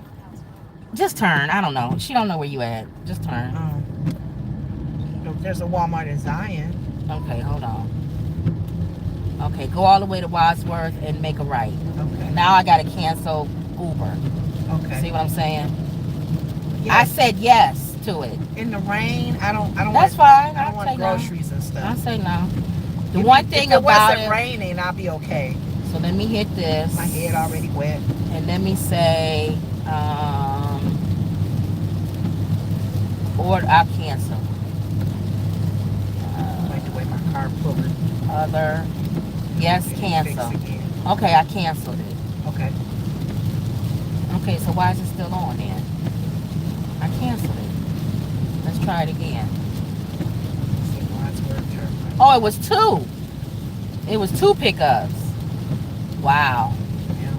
[SPEAKER 2] Just turn. I don't know. She don't know where you at. Just turn.
[SPEAKER 1] There's a Walmart in Zion.
[SPEAKER 2] Okay, hold on. Okay, go all the way to Wadsworth and make a right.
[SPEAKER 1] Okay.
[SPEAKER 2] Now I gotta cancel Uber.
[SPEAKER 1] Okay.
[SPEAKER 2] See what I'm saying?
[SPEAKER 1] Yes.
[SPEAKER 2] I said yes to it.
[SPEAKER 1] In the rain, I don't.
[SPEAKER 2] That's fine.
[SPEAKER 1] I don't want groceries and stuff.
[SPEAKER 2] I say no. The one thing about it.
[SPEAKER 1] If it wasn't raining, I'll be okay.
[SPEAKER 2] So let me hit this.
[SPEAKER 1] My head already wet.
[SPEAKER 2] And let me say, or I'll cancel.
[SPEAKER 1] I like the way my car pulling.
[SPEAKER 2] Other. Yes,
[SPEAKER 1] Okay,
[SPEAKER 2] cancel.
[SPEAKER 1] fix again.
[SPEAKER 2] Okay, I canceled it.
[SPEAKER 1] Okay.
[SPEAKER 2] Okay, so why is it still on then? I canceled it. Let's try it again.
[SPEAKER 1] See, Wadsworth Turnpike.
[SPEAKER 2] Oh, it was 2. It was 2 pickups. Wow.
[SPEAKER 1] Yeah.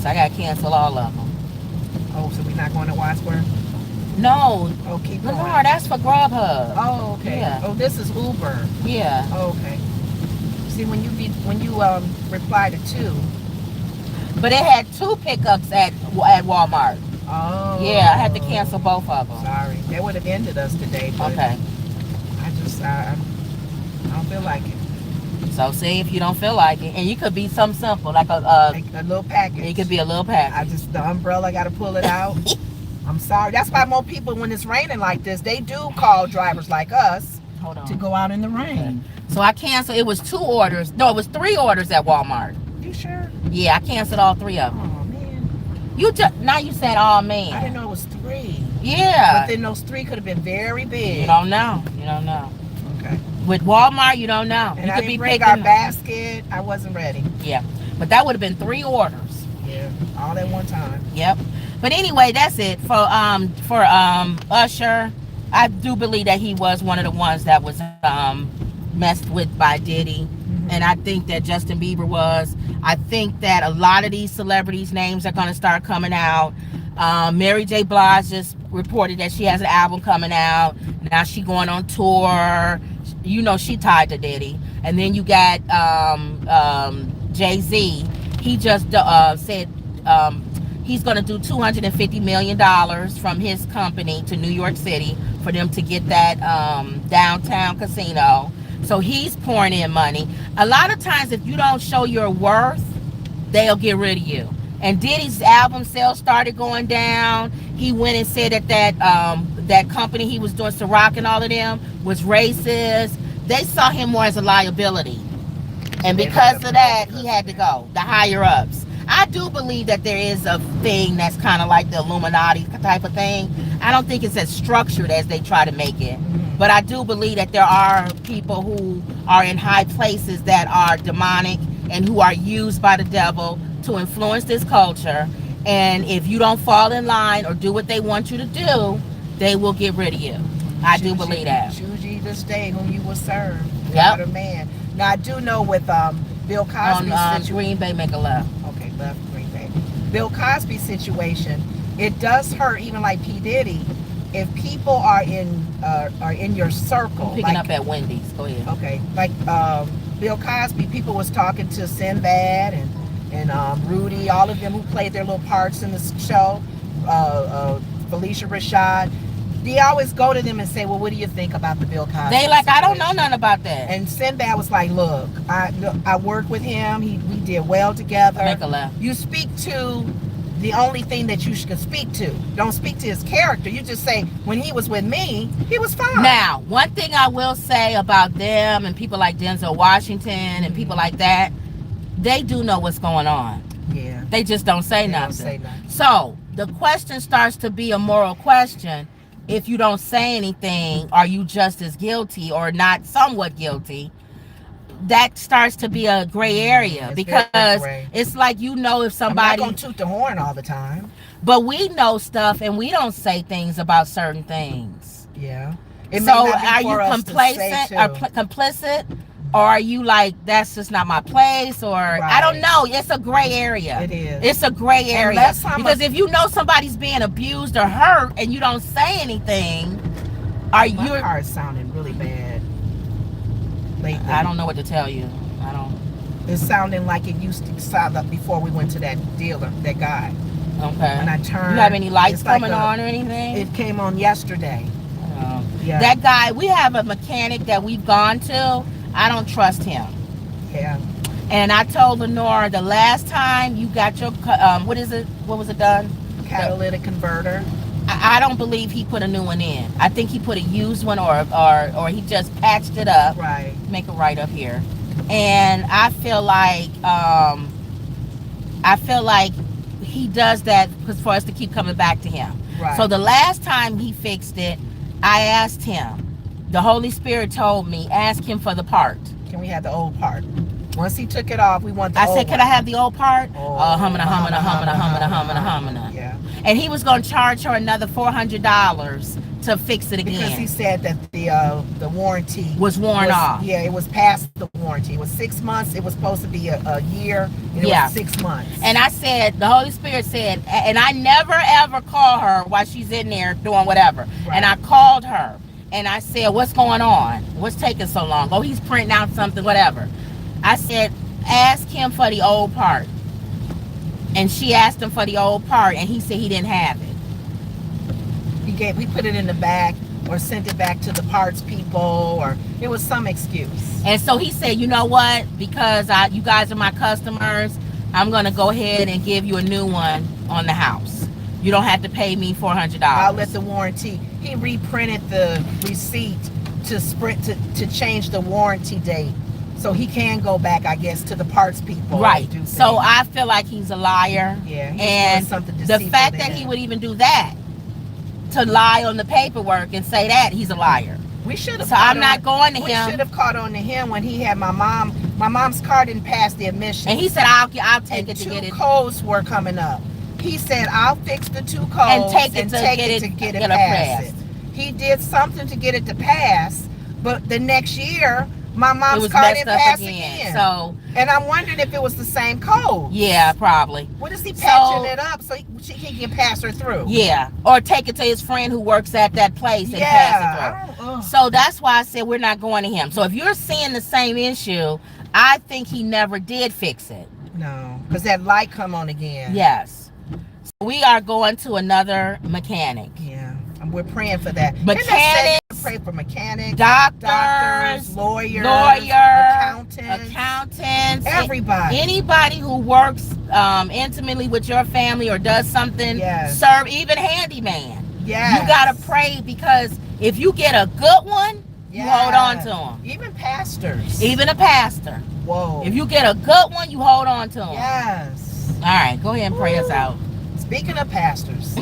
[SPEAKER 2] So I gotta cancel all of them.
[SPEAKER 1] Oh, so we're not going to Wadsworth?
[SPEAKER 2] No.
[SPEAKER 1] Oh, keep going.
[SPEAKER 2] Lenore, that's for Grubhub.
[SPEAKER 1] Oh, okay.
[SPEAKER 2] Yeah.
[SPEAKER 1] Oh, this is Uber.
[SPEAKER 2] Yeah.
[SPEAKER 1] Oh, okay. See, when you reply to 2.
[SPEAKER 2] But it had 2 pickups at Walmart.
[SPEAKER 1] Oh.
[SPEAKER 2] Yeah, I had to cancel both of them.
[SPEAKER 1] Sorry, that would have ended us today. But
[SPEAKER 2] Okay.
[SPEAKER 1] I don't feel like it.
[SPEAKER 2] So see if you don't feel like it, and you could be something simple like a
[SPEAKER 1] Like a little package.
[SPEAKER 2] it could be a little package.
[SPEAKER 1] The umbrella, got to pull it out. I'm sorry. That's why more people, when it's raining like this, they do call drivers like us
[SPEAKER 2] Hold on.
[SPEAKER 1] to go out in the rain.
[SPEAKER 2] So I canceled. It was 2 orders. No, it was 3 orders at Walmart.
[SPEAKER 1] You sure?
[SPEAKER 2] Yeah, I canceled all 3 of them.
[SPEAKER 1] Oh man.
[SPEAKER 2] Now you said, oh man.
[SPEAKER 1] I didn't know it was 3.
[SPEAKER 2] Yeah.
[SPEAKER 1] But then those 3 could have been very big.
[SPEAKER 2] You don't know. You don't know.
[SPEAKER 1] Okay.
[SPEAKER 2] With Walmart, you don't know.
[SPEAKER 1] And
[SPEAKER 2] You
[SPEAKER 1] I
[SPEAKER 2] could
[SPEAKER 1] didn't
[SPEAKER 2] be
[SPEAKER 1] bring
[SPEAKER 2] picking.
[SPEAKER 1] our basket. I wasn't ready.
[SPEAKER 2] Yeah, but that would have been 3 orders.
[SPEAKER 1] Yeah. All at one time.
[SPEAKER 2] Yep. But anyway, that's it for Usher. I do believe that he was one of the ones that was messed with by Diddy. And I think that Justin Bieber was. I think that a lot of these celebrities' names are going to start coming out. Mary J. Blige just reported that she has an album coming out. Now she going on tour. You know she tied to Diddy. And then you got Jay-Z. He just said he's going to do $250 million from his company to New York City for them to get that downtown casino. So he's pouring in money. A lot of times if you don't show your worth, they'll get rid of you. And Diddy's album sales started going down. He went and said that company he was doing, Ciroc and all of them, was racist. They saw him more as a liability. And because of that, he had to go. The higher ups. I do believe that there is a thing that's kind of like the Illuminati type of thing. I don't think it's as structured as they try to make it. But I do believe that there are people who are in high places that are demonic and who are used by the devil to influence this culture. And if you don't fall in line or do what they want you to do, they will get rid of you. I do believe that.
[SPEAKER 1] Choose ye this day whom you will serve.
[SPEAKER 2] Yep.
[SPEAKER 1] God or man. Now I do know with Bill Cosby's
[SPEAKER 2] On
[SPEAKER 1] situation.
[SPEAKER 2] Green Bay, make a left.
[SPEAKER 1] Okay, left Green Bay. Bill Cosby's situation, it does hurt even like P. Diddy. If people are in your circle,
[SPEAKER 2] Picking up at Wendy's. Go ahead.
[SPEAKER 1] Okay, like Bill Cosby, people was talking to Sinbad and Rudy, all of them who played their little parts in the show. Felicia Rashad. They always go to them and say, "Well, what do you think about the Bill Cosby?"
[SPEAKER 2] They like, I don't know
[SPEAKER 1] situation?"
[SPEAKER 2] nothing about that.
[SPEAKER 1] And Sinbad was like, "Look, I worked with him. We did well together.
[SPEAKER 2] Make a left.
[SPEAKER 1] You speak to the only thing that you should speak to. Don't speak to his character. You just say, when he was with me, he was fine."
[SPEAKER 2] Now, one thing I will say about them and people like Denzel Washington and people like that, they do know what's going on.
[SPEAKER 1] Yeah.
[SPEAKER 2] They just don't say
[SPEAKER 1] They
[SPEAKER 2] nothing.
[SPEAKER 1] don't say nothing.
[SPEAKER 2] So the question starts to be a moral question. If you don't say anything, are you just as guilty or not somewhat guilty? That starts to be a gray area
[SPEAKER 1] It's
[SPEAKER 2] because
[SPEAKER 1] very gray.
[SPEAKER 2] it's like, you know, if
[SPEAKER 1] I'm not
[SPEAKER 2] somebody,
[SPEAKER 1] gonna toot the horn all the time.
[SPEAKER 2] but we know stuff and we don't say things about certain things.
[SPEAKER 1] Yeah. It may
[SPEAKER 2] So
[SPEAKER 1] not be
[SPEAKER 2] are
[SPEAKER 1] for
[SPEAKER 2] you
[SPEAKER 1] us to
[SPEAKER 2] complacent
[SPEAKER 1] say
[SPEAKER 2] or
[SPEAKER 1] too.
[SPEAKER 2] complicit? Or are you like, that's just not my place? Or I don't know. It's a gray area.
[SPEAKER 1] It is.
[SPEAKER 2] It's a gray area.
[SPEAKER 1] Unless I'm
[SPEAKER 2] Because if you know somebody's being abused or hurt and you don't say anything, are you?
[SPEAKER 1] My car is sounding really bad lately.
[SPEAKER 2] I don't know what to tell you. I don't.
[SPEAKER 1] It's sounding like it used to sound up before we went to that dealer, that guy.
[SPEAKER 2] Okay.
[SPEAKER 1] When I turned,
[SPEAKER 2] You have any lights
[SPEAKER 1] it's like
[SPEAKER 2] coming on or anything?
[SPEAKER 1] It came on yesterday.
[SPEAKER 2] Oh.
[SPEAKER 1] Yeah.
[SPEAKER 2] That guy, we have a mechanic that we've gone to. I don't trust him.
[SPEAKER 1] Yeah.
[SPEAKER 2] And I told Lenore the last time you got your, what is it? What was it done?
[SPEAKER 1] Catalytic converter.
[SPEAKER 2] I don't believe he put a new one in. I think he put a used one or he just patched it up.
[SPEAKER 1] Right.
[SPEAKER 2] Make it right up here. And I feel like he does that for us to keep coming back to him.
[SPEAKER 1] Right.
[SPEAKER 2] So the last time he fixed it, I asked him. The Holy Spirit told me, ask him for the part.
[SPEAKER 1] Can we have the old part? Once he took it off, we want the
[SPEAKER 2] I
[SPEAKER 1] old
[SPEAKER 2] said, could I have the old part?
[SPEAKER 1] Oh,
[SPEAKER 2] Humming.
[SPEAKER 1] Yeah.
[SPEAKER 2] And he was going to charge her another $400 to fix it again.
[SPEAKER 1] Because he said that the warranty
[SPEAKER 2] was worn off.
[SPEAKER 1] Yeah, it was past the warranty. It was 6 months. It was supposed to be a year. And it was 6 months.
[SPEAKER 2] And I said, the Holy Spirit said, and I never ever call her while she's in there doing whatever. Right. And I called her and I said, what's going on? What's taking so long? Oh, he's printing out something, whatever. I said, ask him for the old part. And she asked him for the old part, and he said he didn't have it.
[SPEAKER 1] We put it in the back or sent it back to the parts people, or it was some excuse.
[SPEAKER 2] And so he said, you know what? Because you guys are my customers, I'm going to go ahead and give you a new one on the house. You don't have to pay me $400.
[SPEAKER 1] I'll let the warranty. He reprinted the receipt to change the warranty date. So he can go back, I guess, to the parts people.
[SPEAKER 2] Right. So I feel like he's a liar.
[SPEAKER 1] Yeah.
[SPEAKER 2] And the fact that he would even do that, to lie on the paperwork and say that, he's a liar.
[SPEAKER 1] We should have.
[SPEAKER 2] So I'm not going to him.
[SPEAKER 1] We should have caught on to him when he had my mom. My mom's car didn't pass the admission.
[SPEAKER 2] And he said, I'll take it to get it.
[SPEAKER 1] 2 codes were coming up. He said, I'll fix the 2 codes
[SPEAKER 2] and take it to get it passed.
[SPEAKER 1] He did something to get it to pass, but the next year, my mom's car didn't pass again.
[SPEAKER 2] So,
[SPEAKER 1] and I'm wondering if it was the same code.
[SPEAKER 2] Yeah, probably.
[SPEAKER 1] What is he patching it up so he can pass her through?
[SPEAKER 2] Yeah, or take it to his friend who works at that place and pass it through. So that's why I said we're not going to him. So if you're seeing the same issue, I think he never did fix it.
[SPEAKER 1] No, because that light come on again.
[SPEAKER 2] Yes. So we are going to another mechanic.
[SPEAKER 1] Yeah. We're praying for that.
[SPEAKER 2] Mechanics,
[SPEAKER 1] pray for mechanics,
[SPEAKER 2] doctors,
[SPEAKER 1] lawyers,
[SPEAKER 2] accountants,
[SPEAKER 1] everybody.
[SPEAKER 2] Anybody who works intimately with your family or does something, serve, even handyman.
[SPEAKER 1] Yes.
[SPEAKER 2] You got to pray, because if you get a good one, you hold on to them.
[SPEAKER 1] Even pastors.
[SPEAKER 2] Even a pastor.
[SPEAKER 1] Whoa.
[SPEAKER 2] If you get a good one, you hold on to them.
[SPEAKER 1] Yes.
[SPEAKER 2] All right, go ahead and pray us out.
[SPEAKER 1] Speaking of pastors.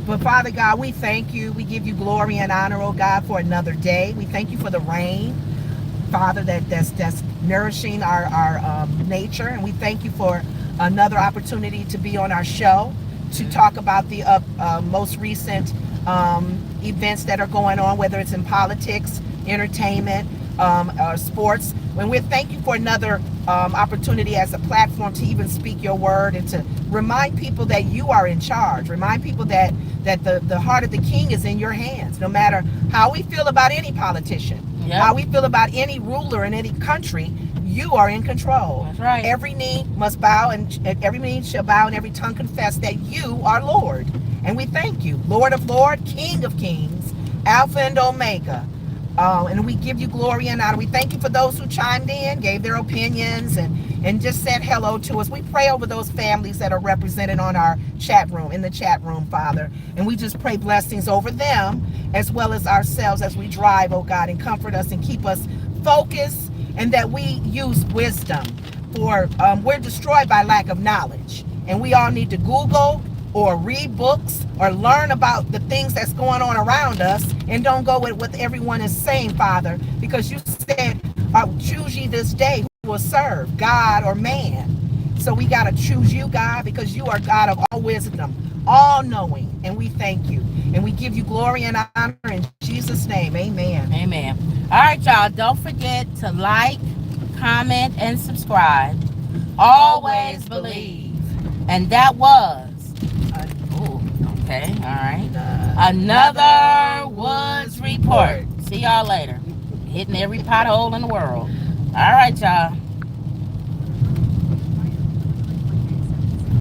[SPEAKER 1] But Father God, we thank you. We give you glory and honor, oh God, for another day. We thank you for the rain, Father, that's nourishing our nature. And we thank you for another opportunity to be on our show to talk about the most recent events that are going on, whether it's in politics, entertainment, sports. When we thank you for another opportunity as a platform to even speak your word and to remind people that you are in charge. Remind people that the heart of the king is in your hands. No matter how we feel about any politician, how we feel about any ruler in any country, you are in control.
[SPEAKER 2] That's right.
[SPEAKER 1] Every knee must bow, and every knee shall bow, and every tongue confess that you are Lord. And we thank you, Lord of Lords, King of Kings, Alpha and Omega. And we give you glory and honor. We thank you for those who chimed in, gave their opinions, and just said hello to us. We pray over those families that are represented on our chat room, in the chat room, Father. And we just pray blessings over them as well as ourselves as we drive, oh God, and comfort us and keep us focused, and that we use wisdom. For we're destroyed by lack of knowledge. And we all need to Google or read books or learn about the things that's going on around us, and don't go with what everyone is saying, Father, because you said, choose ye this day who will serve, God or man. So we got to choose you, God, because you are God of all wisdom, all knowing, and we thank you. And we give you glory and honor in Jesus' name. Amen.
[SPEAKER 2] Amen. All right, y'all, don't forget to like, comment, and subscribe. Always believe. And that was okay, all right. Another Woods Report. See y'all later. Hitting every pothole in the world. All right, y'all.